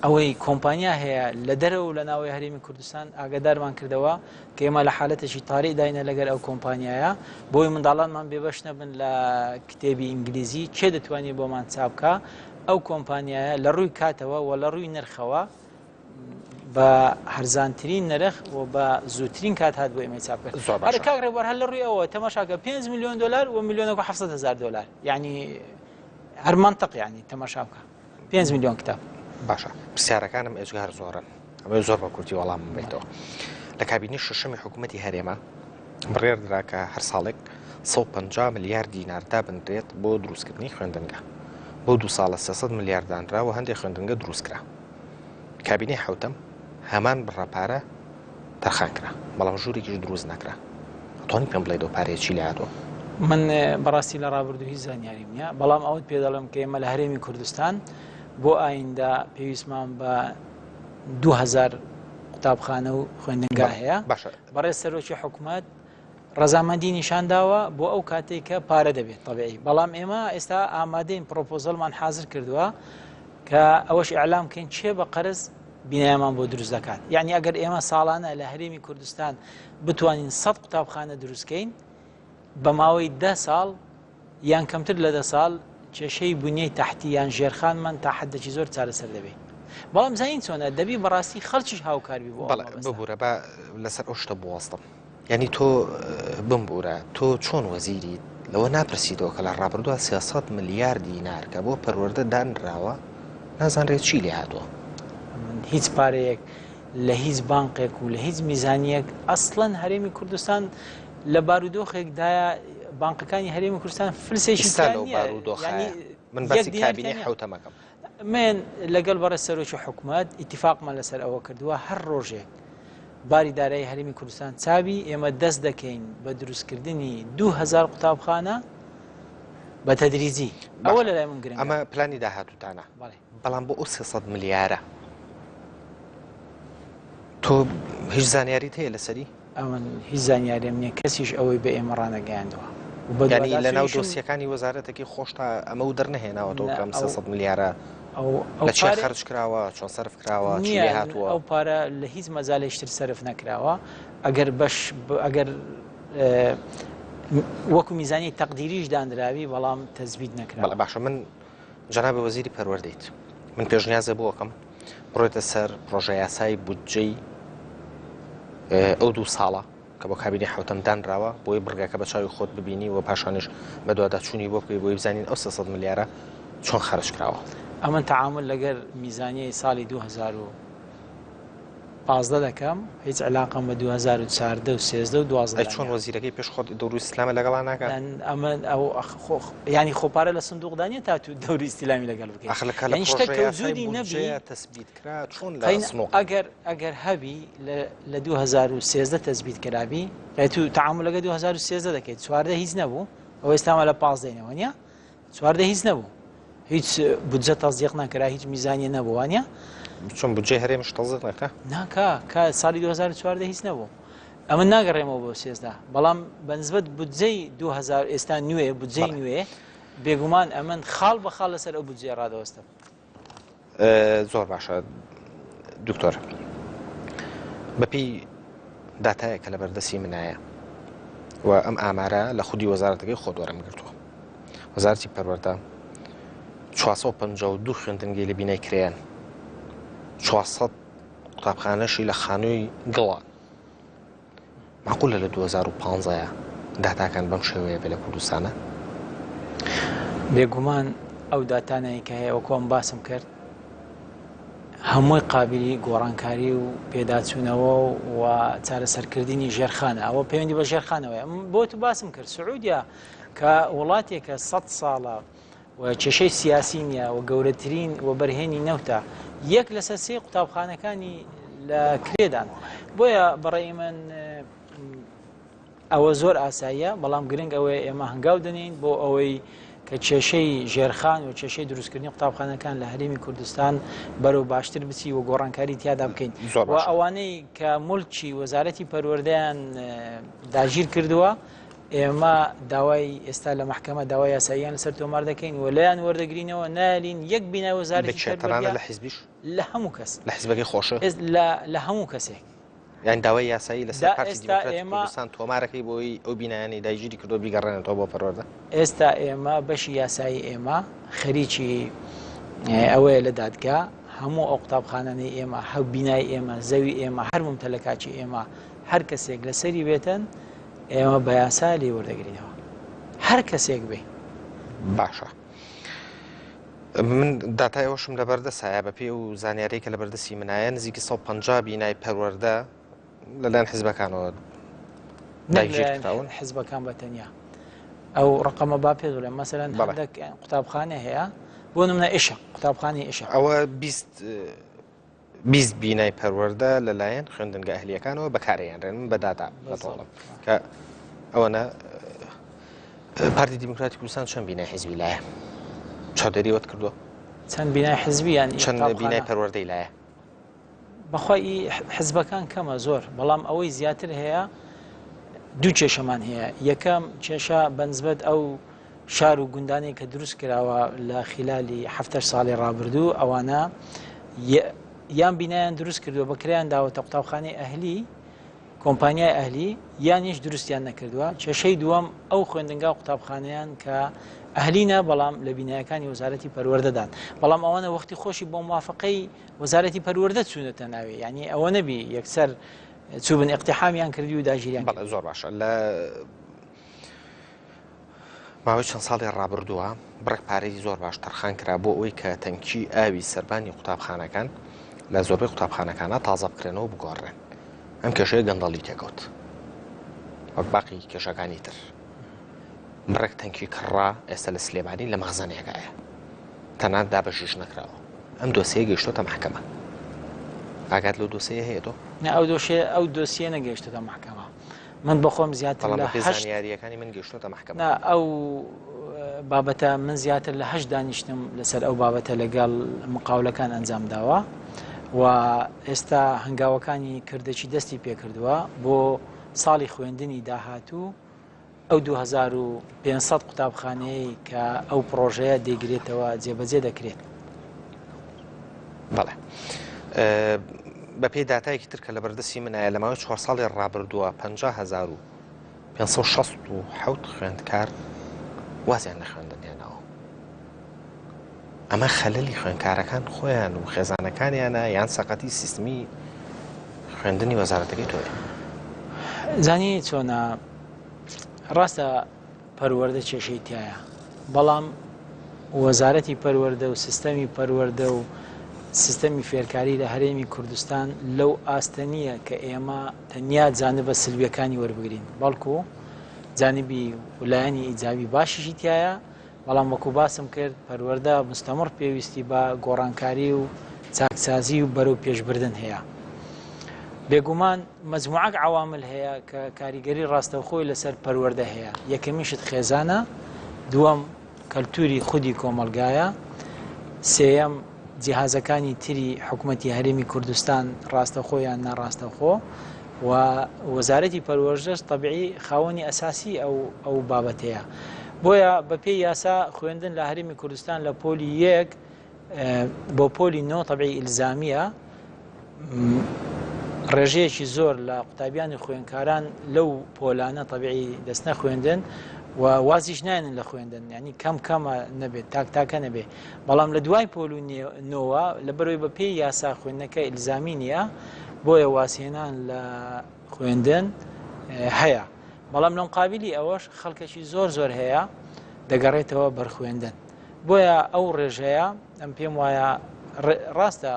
ئەوەی کۆمپانیا هەیە لە دەرەوە و لە ناوەی هەرێمی کوردستان ئاگادارمان کردەوە کە ئێمە لە حالەتێکی تاریک داینە لەگەر ئەو کۆمپانیایە بۆی منداڵانمان بێبەش نەبن لە کتێبی ئینگلیزی چێ دەتوانێت بۆمان چاپکە ئەو کۆمپانیایە لە ڕووی کاتەوە و لە ڕووی نرخەوە بە هەرزانترین نرخ و بە زووترین کات هات بۆ ئێمە چاپ کرد. هەر کاک ڕێبوار هەر لە ڕووی ئەوە تەماشاکە 5 میلیۆن دلار و 1,700,000 دلار یعنی هەر منطق یعنی تەماشا بکە 5 میلیۆن کتاب. باشە پرسیارەکانم ئێجگار زۆرن ئەمە زۆر بە کورتی وەڵام بێتەوە لە کابینی شەشەمی حکوومەتی هەرێمە بڕێر دراکە هەر ساڵێک 150 ملیارد دینار دابنرێت بۆ دروستکردنی خوێندنگە بۆ 2 ساڵە 300 ملیارد دانراوە هەندێک خوێندنگە دروستکرا کابینی حوتەم هەمان بڕەپارە تەرخان کرا بەڵام ژوورێکیش دروست نەکرا تۆنی پێم بڵێ دۆ پارێکی لە هاتووە من بەڕاستی لە ڕابردوو هیچ زانیاریم نییە بەڵام ئەوت پێ دەڵم کە ئێمە لە هەرێمی کوردستان بۆ ئایندا پێویستمان بە 2000 قوتابخانە و خوێندنگا هەیە بەڕێز سەرۆکی حکوومەت ڕەزامەندی نیشانداوە بۆ ئەو کاتێک کە پارە دەبێت تەبیعی بەڵام ئێمە ئێستا ئامادەین پرۆپۆزەڵمان حازر کردووە کە ئەوەش ئیعلام بکەین چێ بە قەرز بینایمان بۆ دروست دەکات یعنی ئەگەر ئێمە ساڵانە لە هەرێمی کوردستان بتوانین 100 قوتابخانە دروستکەین بە ماوەی 10 ساڵ یان کەمتر لە 10 ساڵ کێشەی بنیەی تاحتی یان ژێرخانمان تا حدێکی زۆر چارەسەر دەبێت بەڵام زین چۆنە دەبی بەڕاستی خەڵکیش هاوکاربی بۆ ببوورە بە لەسەر ئەو شتە بوەستم یعنی تۆ بمبورە تۆ چۆن وەزیری لەوە ناپرسیدەوە کە لە ڕابردووە 300 ملیارد دینار کە بۆ پەروەردە دانراوە نازانرێت چی لێ هاتووە هیچ پارەیەک لە هیچ بانقێک و لە هیچ میزانیەک ئەسڵەن هەرێمی کوردستان لە بارودۆخێکدایە بانقەکانی هەرێمی کوردستان فلسێکی من بەسی کابینی حوتەمەکەم من لەگەڵ بەڕێز سەرۆکی حکوومەت ئیتیفاقمان لەسەر ئەوە کردووە هەر ڕۆژێک باری دارایی هەرێمی کوردستان چاوی ئێمە دەست دەکەین بە دروستکردنی 2000 قوتابخانە بە تەدریجی ئەوە لە لای من گرنگە ئەمە پلانی داهاتوتانە بەڵام بۆ ئەو 300 ملیارە تۆ هیچ زانیاریت هەیە لەسەری ئەمن هیچ زانیاریم نییە کەسیش ئەوەی بە ئێمە ڕانەگەیاندەوە ینی لە ناو دۆسیەکانی وەزارەتێکی خۆشتا ئەمە و دەرنەهێناوە تۆ کەم 300 ملیارە لە چێ خەرج کراوە چۆن سەرف کراوە چی لێ هاتووە ئەو پارە لە هیچ مەجالێشتر سەرف نەکراوە ئەگەر وەکو میزانی تەقدیریش دانراوی بەڵام تەزبیت نەکراوە باشە من جەنابی وەزیری پەروەردەیت من پێشنیازە بۆکەم بڕۆیتە سەر پرۆژە یاسای بودجەی ئەو 2 ساڵە کە بۆ کابینی حوتەم دانراوە بۆی بڕگەکە بە چاوی خۆت ببینی و پاشانش بە دوواداچوونی بۆ بکەی بۆی بزانین ئەو 300 ملیارە چۆن خەرج کراوە ئەمە تەعامل لەگەر میزانیەی ساڵی 2015 دەکەم هیچ علاقەم بە 2014 و 13 و 12 چۆن وەزیرەکەی پێش خۆت دەوری ئیسلامە لەگەڵا ناکات ئەمە ئەو ینی خۆپارە لە سندوقدانیە تا تو دەوری ئیسلامی لەگەڵ بکەیت ئەگەر هەبی لە 2013 تەزبیت کرابی تو تەعامل لەگە 2013 دەکەیت چواردە هیچ نەبوو ئەو ئێستامە لە 15 دێنەوە نیە چواردە هیچ نەبوو هیچ بودجە تەزیق نەکرا هیچ میزانیە نەبووانە چۆن بودجێ هەرێمیش تەزیق نەکە ناکە ساڵی 2014 هیچ نەبوو ئەمە ناگەڕێمەوە بۆ سێزدا بەڵام بەنسبەت بودجەی 2000 ئێستا نوێ بودجەی نوێ بێگومان ئەمن خاڵ بە خاڵ لەسەر ئەو بودجێ ڕادەوەستە زۆر باشە دکتۆر بەپی داتایە کە لە بەردەسی منایە و ئەم ئامارە لە خودی وەزارەتەکەی خۆ دۆرەم گرتووە وەزارەتی پەروەردە 452 خوێندنگەی لە بینای کرێن 400 قوتابخانەشی لە خانووی گڵە معقولە لە 2015 داتاکان بەم شێوەیە بێ لە کوردستانە بێگومان ئەو داتانەیە کە هەیە وەکۆم باسم کرد هەمووی قابلی گۆڕانکاری و پێداچوونەوە و چارەسەرکردنی ژێرخانە ئەوە پەیوەندی بە ژێرخانەوەی بۆ تو باسم کرد سعودیا کە وڵاتێکە 100 ساڵە و کێشەی سیاسی نیە و گەورەترین و بەرهێنی نەوتە یەک لەسەر سێ قوتابخانەکانی لە کرێدان بۆیە بەڕێی من ئەوە زۆر ئاساییە بەڵام گرنگ ئەوەیە ئێمە هەنگاو دەنین بۆ ئەوەی کە کێشەی ژێرخان و کێشەی دروستکردنی قوتابخانەکان لە هەرێمی کوردستان بەرەو باشتر بچی و گۆڕانکاری تیادا بکەین و ئەوانەی کە مولکی وەزارەتی پەروەردەیان داگیر کردووە ئێمە داوای ئێستا لە محکەمە داوای یاساییان لەسەر تۆمار دەکەین و لەیان وەردەگرینەوە نالین یەک بینای وەزارەتی بچێتەرانە لە حیزبیش لە هەموو کەس لە حیزبەکەی خۆشە لە هەموو کەسێک یان داوای یاسایی لەسەر پارتی ئێستا دیموکراتی ئێمە کوردستان تۆمارەکەی بۆی ئەو بینایانی داگیری کردو بیگەڕێنێتەوە بۆ پەروەردە ئێستا ئێمە بەشی یاسایی ئێمە خەریکی ئەوەیە لە دادگا هەموو ئەو قوتابخانانەی ئێمە هەو بینای ئێمە زەوی ئێمە هەر ممتەلەکاتی ئێمە هەر کەسێک لەسەری بێتن ئێمە بە یاسا لێ وەردەگرینەوە هەر کەسێک بێ باشە من داتای ئەوشم لە بەردە سایە بە پێ و زانیارەی کە لە بەردەسی منایە نزیکی 150 بینای پەروەردە لەلایەن حیزبەکانەوە داگیرکراون حیزبەکان بەتەنیا ئەو ڕقەمە با پێ دەڵێم مەسەرەن هەندێک قوتابخانە هەیە بۆ نمونە ئێشە قوتابخانەی ئێشە ئەوە 20 بینای پەروەردە لەلایەن خوێندنگە ئەهلیەکانەوە بەکارەیانرێن بە داتا بەتۆڵم کە ئەوەنە پارتی دیموکراتی کوردستان چەند بینای حیزبی لایە چاودێریوەت کردووە چەند بینای حیزبیان چەند بینای پەروەردەی لایە بەخوای حیزبەکان کەمە زۆر بەڵام ئەوەی زیاتر هەیە دوو کێشەمان هەیە یەکەم کێشە بەنسبەت ئەو شار و گوندانەی کە دروست کراوە لە خلالی 7 ساڵی ڕابردوو ئەوانە یان بینایان دروست کردووە بەکریان داوەتە قوتابخانەی ئەهلی کۆمپانیای ئەهلی یانیش دروستیان نەکردووە کێشەی دووەم ئەو خوێندنگا قوتابخانەیان کە ئەهلینە بەڵام لە بینایەکانی وەزارەتی پەروەردەدان بەڵام ئەوانە وەختی خۆشی بۆ موافقەی وەزارەتی پەروەردە چوونەتە ناوێ یعنی ئەوە نەبی یەکسەر چوبن اقتحامیان کردی و داگیریان زۆر باشە لە ماوەی چەند ساڵی ڕابردووە بڕێک پارەی زۆر باش تەرخان کرا بۆ ئەوەی کە تەنکی ئاوی سەربانی قوتابخانەکان لە زۆربەی قوتابخانەکانە تازە بکرێنەوە بگۆڕێن ئەم کێشەیە گەندەڵی تێکەوت وەک باقی کێشەکانی تر بڕێک تەنکی کڕا ئێستا لە سلێمانی لە مەخزەنێکایە تەنانەت دابەشیش نەکراوە ئەم دۆسیە گەیشتۆتە محکەمە ئاگات لەو دۆسیە هەیە تۆ ئەو دۆسیە نەگەیشتۆتە محکەمە من بەخۆم زیاتر لە زانیاریەکانی من گەیشتۆتە محکەمە ئەو بابەتە من زیاتر لە 8 دانیشتم لەسەر ئەو بابەتە لەگەڵ مقاولەکان ئەنجام داوە و ئێستا هەنگاوەکانی کردەی دەستی پێکردووە بۆ ساڵی خوێندنی داهاتوو ئەو 2500 قوتابخانەیە کە ئەو پرۆژەیە دەیگرێتەوە جێبەجێ دەکرێت بەڵێ بە پێی داتایەکی ترکە لە بەردەسی منایە لە ماوەی 4 ساڵی ڕابردووە 50567 خوێندکار وازیان لە خوێندنیانەوە ئەمە خەلەلی خوێندکارەکان خۆیان و خێزانەکانیانە یان سەقەتی سیستمی خوێندنی وەزارەتەکەی تۆیە زانی چۆنە ڕاستە پەروەردە کێشەی تایە بەڵام وەزارەتی پەروەردە و سیستەمی پەروەردە و سیستەمی فێرکاری لە هەرێمی کوردستان لەو ئاستەنیە کە ئێمە تەنیا جانبە سلبیەکانی وەربگرین بەڵکو جانبی ولایانی ئیجابی باشیشی تایە بەڵام وەکو باسم کرد پەروەردە مستەمڕ پێویستی بە گۆڕانکاری و چاکسازی و بەرەو پێشبردن هەیە بێگومان مەجموعەک عوامل هەیە کە کاریگەری ڕاستەوخۆی لەسەر پەروەردە هەیە یەکەمیشت خێزانە دووەم کەلتوری خودی کۆمەلگایە سێەم جیهازەکانی تری حکوومەتی هەرێمی کوردستان ڕاستەخۆیان ناڕاستەخۆ و وەزارەتی پەروەردەش تەبیعی خاوەنی ئەساسی ئەو بابەتەیە بۆیە بە پێی یاسا خوێندن لە هەرێمی کوردستان لە پۆلی 1 بۆ پۆلی 9 تەبیعی ئیلزامیە ڕێژەیەکی زۆر لە قوتابیانی خوێندکاران لەو پۆلانە تەبیعی دەستنە خوێندن و وازیش نایەن لە خوێندن ینی کەمە نەبێت تاکتاکە نەبێت بەڵام لە دوای پۆل و نۆوە لە بەرەوەی بە پێی یاسا خوێندنەکە ئیلزامی نییە بۆیە واسێنان لە خوێندن هەیە بەڵام لە مقابلی ئەوەش خەڵکەکی زۆر هەیە دەگەڕێتەوە بەرخوێندن بۆیە ئەو ڕێژەیە ئەم پێم وایە ڕاستە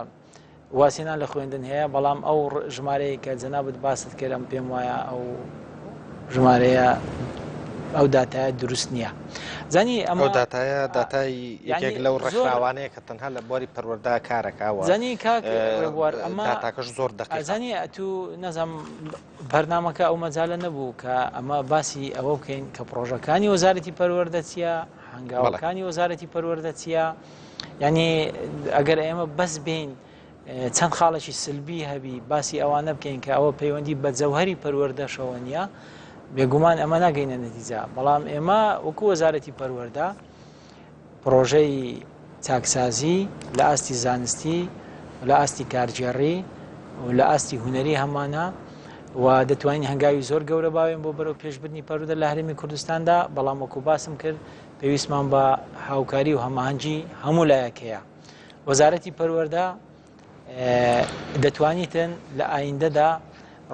واسێنان لە خوێندن هەیە بەڵام ئەو ژمارەیە کە جەنابەت باست کرد ئەم پێم وایە ئەو ژمارەیە ئەو داتایە دروست نییە زانی ئەمە داتایە داتای یەکێک لەو ڕێکخراوانەیە کە تەنها لە بۆری پەروەردە کارەکەوە زانی کاکڕێبوار ئەمە داتاکەش زۆر دقیق زانی تو نەزانم بەرنامەکە ئەو مەجالە نەبوو کە ئەمە باسی ئەوە بکەین کە پرۆژەکانی وەزارەتی پەروەردە چییە هەنگاوەکانی وەزارەتی پەروەردە چییە یعنی ئەگەر ئێمە بەس بین چەند خاڵێکی سلبی هەبی باسی ئەوانە بکەین کە ئەوە پەیوەندی بە جەوهەری پەروەردەشەوە نیە بێگومان ئەمە ناگەینە نەتیجە بەڵام ئێمە وەکو وەزارەتی پەروەردە پرۆژەی چاکسازی لە ئاستی زانستی لە ئاستی کارجێڕی و لە ئاستی هوەری هەمانە و دەتوانین هەنگاوی زۆر گەورە باوێن بۆ بەرەو پێشبردننی پەروەردە لە هەرێمی کوردستاندا بەڵام وەکو باسم کرد پێویستمان بە هاوکاری و هەماهەنگی هەموو لایەکەیە وەزارەتی پەروەردە دەتوانیتن لە ئایندەدا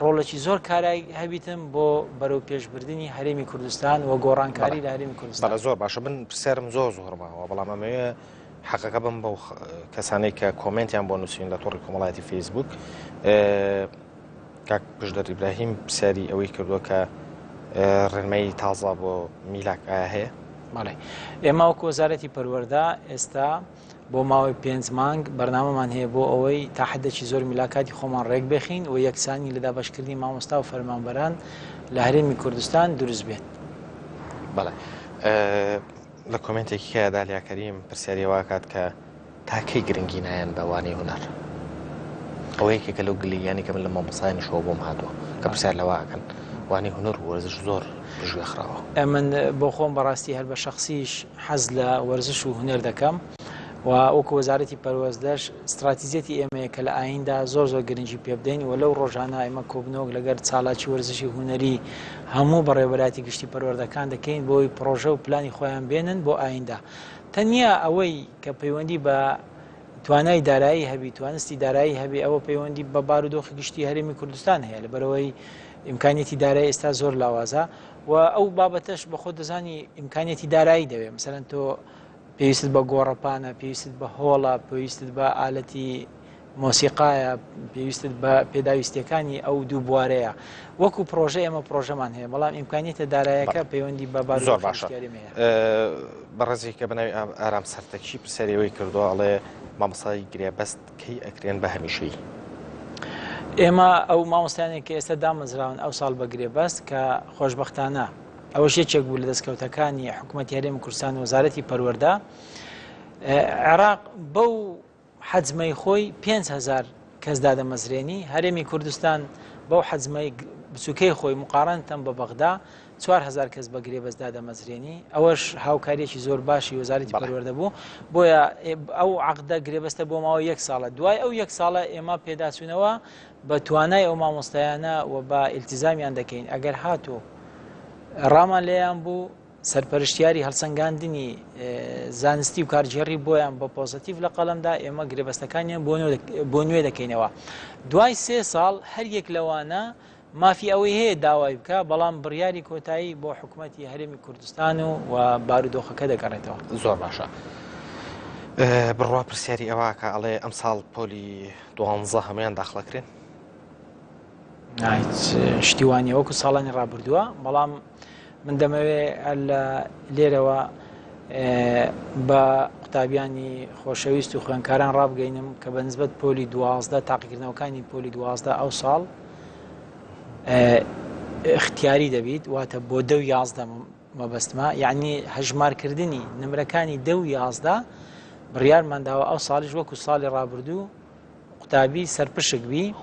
ڕۆڵێکی زۆر کارایی هەبیتم بۆ بەرەو پێشبردننی هەرێمی کوردستان و گۆڕانکاری لە هەرێمی کوردستان زۆر باشە من پرسیارم زۆرماوە بەڵام ئەمەیە حەقەکە بم بەو کەسانەی کە کۆمنتیان بۆ نووسین لە تۆڕی کۆمەڵایەتی فەیسبوک کاک پشدەر ئیبراهیم پرسیاری ئەوەی کردووە کە ڕێنمایی تازە بۆ میلاک ئایا هەیە ماڵێ ئێمە وەکو وەزارەتی پەروەردە ئێستا بۆ ماوەی 5 مانگ بەرنامەمان هەیە بۆ ئەوەی تا حدێکی زۆر میلاکاتی خۆمان ڕێک بخین و یەکسانی لە دابەشکردنی مامۆستا و فەرمانبەران لە هەرێمی کوردستان دروست بێت بەڵێ لە کۆمنتێکی کە دالیاکەریم پرسیاریەوە کات کە تاکەی گرنگی نایەن بەوانەی هونەر ئەوەیەکێکە لەو گلیانی کە من لە مامۆسایانیشەوە بۆم هاتووە کە پرسیار لەواکەن وانی هونەر و وەرزش زۆر پژوێ خراوە من بۆ خۆم بەڕاستی هەر بە شخصیش حەز لە وەرزش و هونەر دەکەم و وەکو وەزارەتی پەروەردەش استراتیزیەتی ئێمەیە کە لە ئایندا زۆر گرنگی پێ بدەین و لەو ڕۆژانە ئێمە کۆبنەوەک لەگەر چالاکی وەرزشی هونەری هەموو بەڕێوەبەراتی گشتی پەروەردەکان دەکەین بۆی پرۆژە و پلانی خۆیان بێنن بۆ ئایندا تەنیا ئەوەی کە پەیوەندی بە توانای دارایی هەبی توانستی دارایی هەبی ئەوە پەیوەندی بە بارودۆخی گشتی هەرێمی کوردستان هەیە لەبەرەوەی ئیمکانیەتی دارایی ئێستا زۆر لاوازە و ئەو بابەتەش بە خۆ دەزانی ئیمکانیەتی دارایی دەوێت مەسەرەن تۆ پێویستت بە گۆڕەپانە پێویستت بە هۆڵە پێویستت بە ئالەتی مۆسیقایە پێویستت بە پێداویستەکانی ئەو دوو بوارەیە وەکو پرۆژە ئێمە پرۆژەمان هەیە بەڵام ئیمکانیتە دارایەکە پەیوەندی بە زۆر باشە بەڕێزی کە بناوی ئارام سەرتەکی پرسیارەوەی کردووە ئەڵێ مامۆستای گرێبەست کەی ئەکرێن بە هەمیشەیی ئێمە ئەو مامۆستایانێک کە ئێستا دامەزراون ئەو ساڵ بە گرێبەست کە خۆشبەختانە ئەوەش یەکێک بوو لە دەستکەوتەکانی حکوومەتی هەرێمی کوردستان و وەزارەتی پەروەردە عێراق بەو حەجمەی خۆی 5,000 کەس دادەمەزرێنی هەرێمی کوردستان بەو حەجمەی بچووکەی خۆی مقارنەتەن بە بەغدا 4,000 کەس بە گرێبەست دادەمەزرێنی ئەوەش هاوکاریەکی زۆر باشی وەزارەتی پەروەردە بوو بۆیە ئەو عەقدە گرێبەستە بۆ ماوەی 1 ساڵە دوای ئەو 1 ساڵە ئێمە پێداچوونەوە بە توانای ئەو مامۆستایانە و بە ئیلتیزامیان دەکەین ئەگەر هاتوو ڕامان لێیان بوو سەرپەرشتیاری هەڵسەنگاندنی زانستی و کارجێڕی بۆیان بە پۆزتیڤ لە قەڵەمدا ئێمە گرێبەستەکانیان بۆ نوێ دەکەینەوە دوای 3 ساڵ هەر یەک لەوانە مافی ئەوەی هەیە داوای بکە بەڵام بڕیاری کۆتایی بۆ حکوومەتی هەرێمی کوردستان و بارودۆخەکە دەگەڕێتەوە زۆر باشە بڕوا پرسیاری ئەوە کە ئەڵێ ئەم ساڵ پۆلی 12 هەمویان داخڵەکرێن شتیوانی وەکو ساڵانی ڕابردووە بەڵام من دەمەوێت لێرەوە بە قوتابیانی خۆشەویست و خوێندکاران ڕابگەینم کە بە نسبەت پۆلی 12 تاقیکردنەوەکانی پۆلی 12 ئەو ساڵ اختیاری دەبیت واتە بۆ 10-11 مەبەستمە یعنی هەژمارکردنی نمرەکانی 10-11 بڕیارمانداوە ئەو ساڵیش وەکو ساڵی ڕابردوو قوتابی سەرپشک بی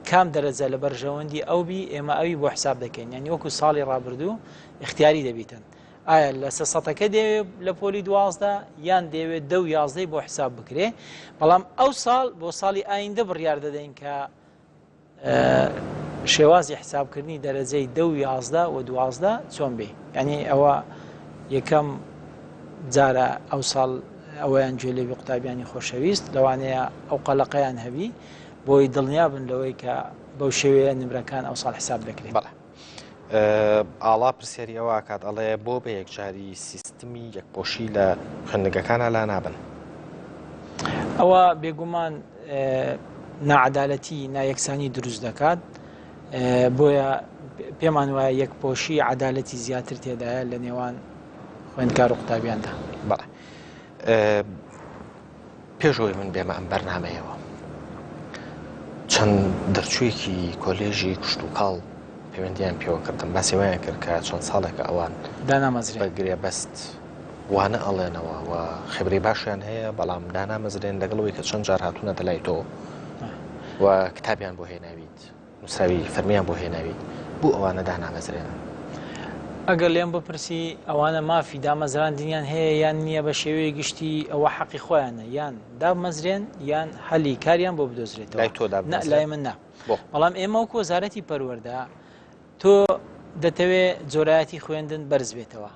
کام دەرەجە لە بەرژەوەندی ئەو بی ئێمە ئەوی بۆ حساب دەکەین یعنی وەکو ساڵی ڕابردوو اختیاری دەبیتن ئایا لە 300ەکە دەوێت لە پۆلی 12 یان دەوێت 10-11 بۆ حساب بکرێ بەڵام ئەو ساڵ بۆ ساڵی ئایندە بڕیار دەدەین کە شێوازی حسابکردنی دەرەجەی 10-11 و 12 چۆن بێ ینی ئەوە یەکەم جارە ئەو ساڵ ئەوەیان گوێ لێبی قوتابیانی خۆشەویست لەوانەیە ئەو قەلەقەیان هەبی بۆی دڵنیا بن لەوەی کە بەو شێوەیە نمرەکان ئەو ساڵ حساب دەکرێت بەڵێ ئاڵا پرسیاری ئەوە کات ئەڵێ بۆ بە یەکجاری سیستمی یەکپۆشی لە خوێندنگەکانە لا نابن ئەوە بێگومان ناعەدالەتی نایەکسانی دروست دەکات بۆیە پێمان وایە یەکپۆشی عەدالەتی زیاتر تێدایە لە نێوان خوێندکار و قوتابیاندا بەڵێ پێشەوەی من بێمە ئەم بەرنامەیەوە چەند دەرچوویەکی کۆلێژی کشت و کاڵ پەیوەندیان پێوە کردم باسی وایە کرد کە چەند ساڵێکە ئەوان دانامەزرێن بە گرێبەست وانە ئەڵێنەوە و خبری باشیان هەیە بەڵام دانامەزرێن لەگەڵەوەی کە چەند جار هاتوونە دەلای تۆ و کتابیان بۆ هێناویت نووسراوی فەرمیان بۆ هێناویت بوو ئەوانە دانامەزرێنن ئەگەر لێم بپرسی ئەوانە مافی دامەزراندنیان هەیە یان نییە بە شێوەیە گشتی ئەوە حەقی خۆیانە یان دامەزرێن یان هەلی کاریان بۆ بدۆزرێتەوە لای تۆ لای من نا بەڵام ئێمە وەکو وەزارەتی پەروەردە تۆ دەتەوێت جۆرایەتی خوێندن بەرز بێتەوە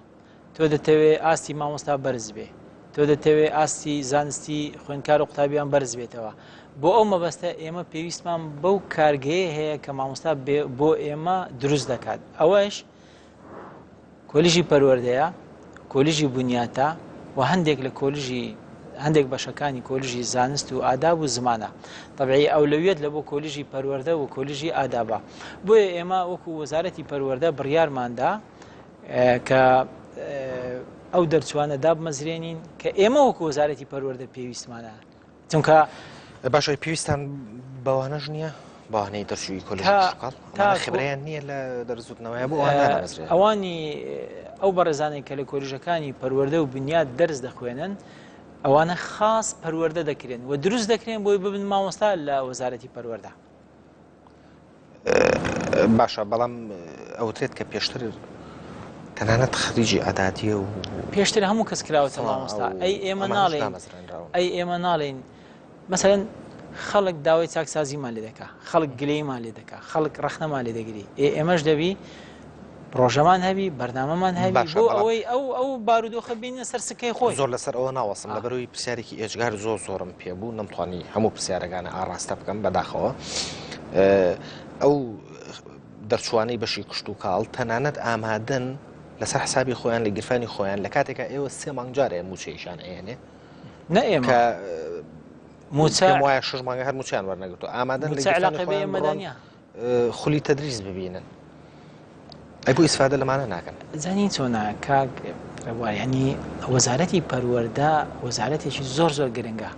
تۆ دەتەوێت ئاستی مامۆستا بەرز بێ تۆ دەتەوێت ئاستی زانستی خوێندکار و قوتابیان بەرز بێتەوە بۆ ئەو مەبەستە ئێمە پێویستمان بەو کارگەیە هەیە کە مامۆستا بۆ ئێمە دروست دەکات ئەوەش کۆلیژی پەروەردەیە کۆلیژی بنیاتە و هەندێک لە هەندێک بەشەکانی کۆلیژی زانست و ئاداب و زمانە طبعی ئەولەویەت لە بۆ کۆلیژی پەروەردە و کۆلیژی ئادابە بۆیە ئێمە وەکو وەزارەتی پەروەردە بڕیارماندا کە ئەو دەرچوانە دابمەزرێنین کە ئێمە وەکو وەزارەتی پەروەردە پێویستمانە چونکە باشەی پێویستان بەوانەش نییە بەوانەی دەرچووی کۆلیژ خبرەیان نییە لە دەرزوتنەوەیە بۆ ئەوانی ئەو بەڕێزانەی کە لە کۆلیژەکانی پەروەردە و بنیاد دەرز دەخوێنن ئەوانە خاص پەروەردە دەکرێن و دروست دەکرێن بۆی ببن مامۆستا لە وەزارەتی پەروەردە باشە بەڵام ئەوترێت کە پێشتر تەنانەت خەریجی ئەداتیە و پێشتر هەموو کەس کراوەتە مامۆستا ئەی ئێمە ناڵێن مەسەرەن خەڵک داوای چاکسازیمان لێ دەکا خەڵک گلەیمان لێ دەکا خەڵک ڕەخنەمان لێ دەگری ئێمەش دەبی ڕۆژەمان هەبی بەردامەمان هەبی بۆ ئەوەی ئەو بارودۆخە بینە سەر سکەی خۆی زۆر لەسەر ئەوە ناوەسم لە بەرەوەی پرسیارێکی ئێجگار زۆرم پێبوو نەمتوانی هەموو پرسیارەکانە ئاڕاستە بکەم بەداخەوە ئەو دەرچوانەی بەشی کشت و کاڵ تەنانەت ئامادەن لەسەر حسابی خۆیان لە گرفانی خۆیان لە کاتێکە ئێوە 3 مانگ جارێ موچەیشان ئێنێ نە ئێمە وایە 6 مانگە هەر موچیان وەرنەگرتو ئامادەن ئێمەدانە خولی تەدریس ببینن ئەی بۆ ئیسفادە لەمانە ناکەن زانی چۆنە کاک ڕێبوار وەزارەتی پەروەردە وەزارەتێکی زۆر گرنگە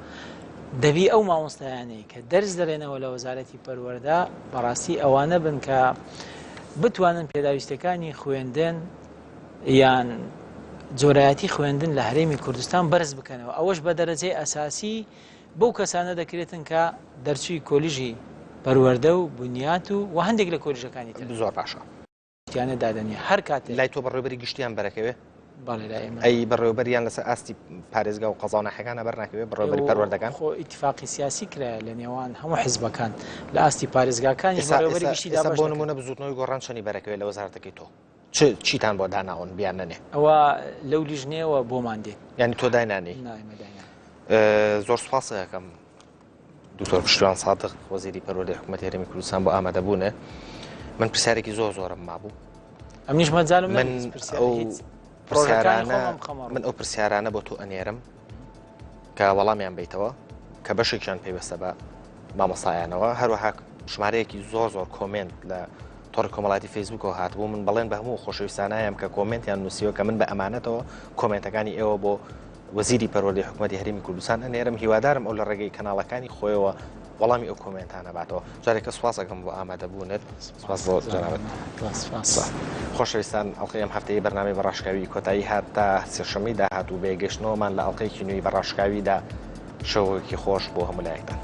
دەبی ئەو مامۆستایانەی کە دەرز دەڕێنەوە لە وەزارەتی پەروەردە بەڕاستی ئەوانە بن کە بتوانن پێداویستەکانی خوێندن یان جۆرایەتی خوێندن لە هەرێمی کوردستان بەرز بکەنەوە ئەوەش بە دەرەجەی ئەساسی بەو کەسانە دەکرێتن کە دەرچووی کۆلیژی پەروەردە و بنیات و هەندێک لە کۆلیژەکانی تر زۆر باشە یانە دادنی هەر کاتێک لای تۆ بەڕێوەبەری گشتیان بەرەکەوێ ئێمە ئەی بەڕێوەبەریان لەسەر ئاستی پارێزگا و قەزاونەحەکانە بەرناکەوێت بەڕێوەبەری پەروەردەکان خۆ ئیتفاقی سیاسی کرایە لە نێوان هەموو حیزبەکان لە ئاستی پارێزگاکانی بەڕێوەبەری گشتیدا بۆ نمونە بزوتنەوەی گۆڕان چەنی بەرەکەوێت لە وەزارەتەکەی تۆ چیتان بۆ داناون بیان نەنێ ئەوە لەو لیژنەوە بۆمان دێت یعنی تۆ داینانی زۆر سوپاس دەکەم دکتۆر پشتیوان سادق وەزیری پەروەردەی حکوومەتی هەرێمی کوردستان بۆ ئامادەبوونە من پرسیارێکی زۆرم مابوو ئەمنیش مەجالم من ئەو پرسیارانە بۆ تۆ ئەنێرم کە وەڵامیان بیتەوە کە بەشێکیان پێوەستە بە مامۆستایانەوە هەروەها ژمارەیەکی زۆر کۆمنت لە تۆڕی کۆمەڵاتی فەیسبووکەوە هاتبوو من بەڵێن بە هەموو خۆشەویستانایەم کە کۆمنتیان نووسیوە کە من بە ئەمانەتەوە کۆمنتەکانی ئێوە بۆ وەزیری پەروەردەی حکوومەتی هەرێمی کوردستان ئەنێرم هیوادارم ئەو لە ڕێگەی کەناڵەکانی خۆیەوە وەڵامی ئەو کۆمنتانە باتەوە جارێکە سوپاس دەکەم بۆ ئامادەبوونت سوپاس بۆ جەنابەت خۆشەویستان ئەڵقەی ئەم هەفتەیە بەرنامەی بەڕاشکاوی کۆتایی هات تا سێشەمەی داهاتوو بێگەشتنەوەمان لە ئەڵقەی کینووی بەڕاشکاویدا شەوێکی خۆش بۆ هەموو لایەکتان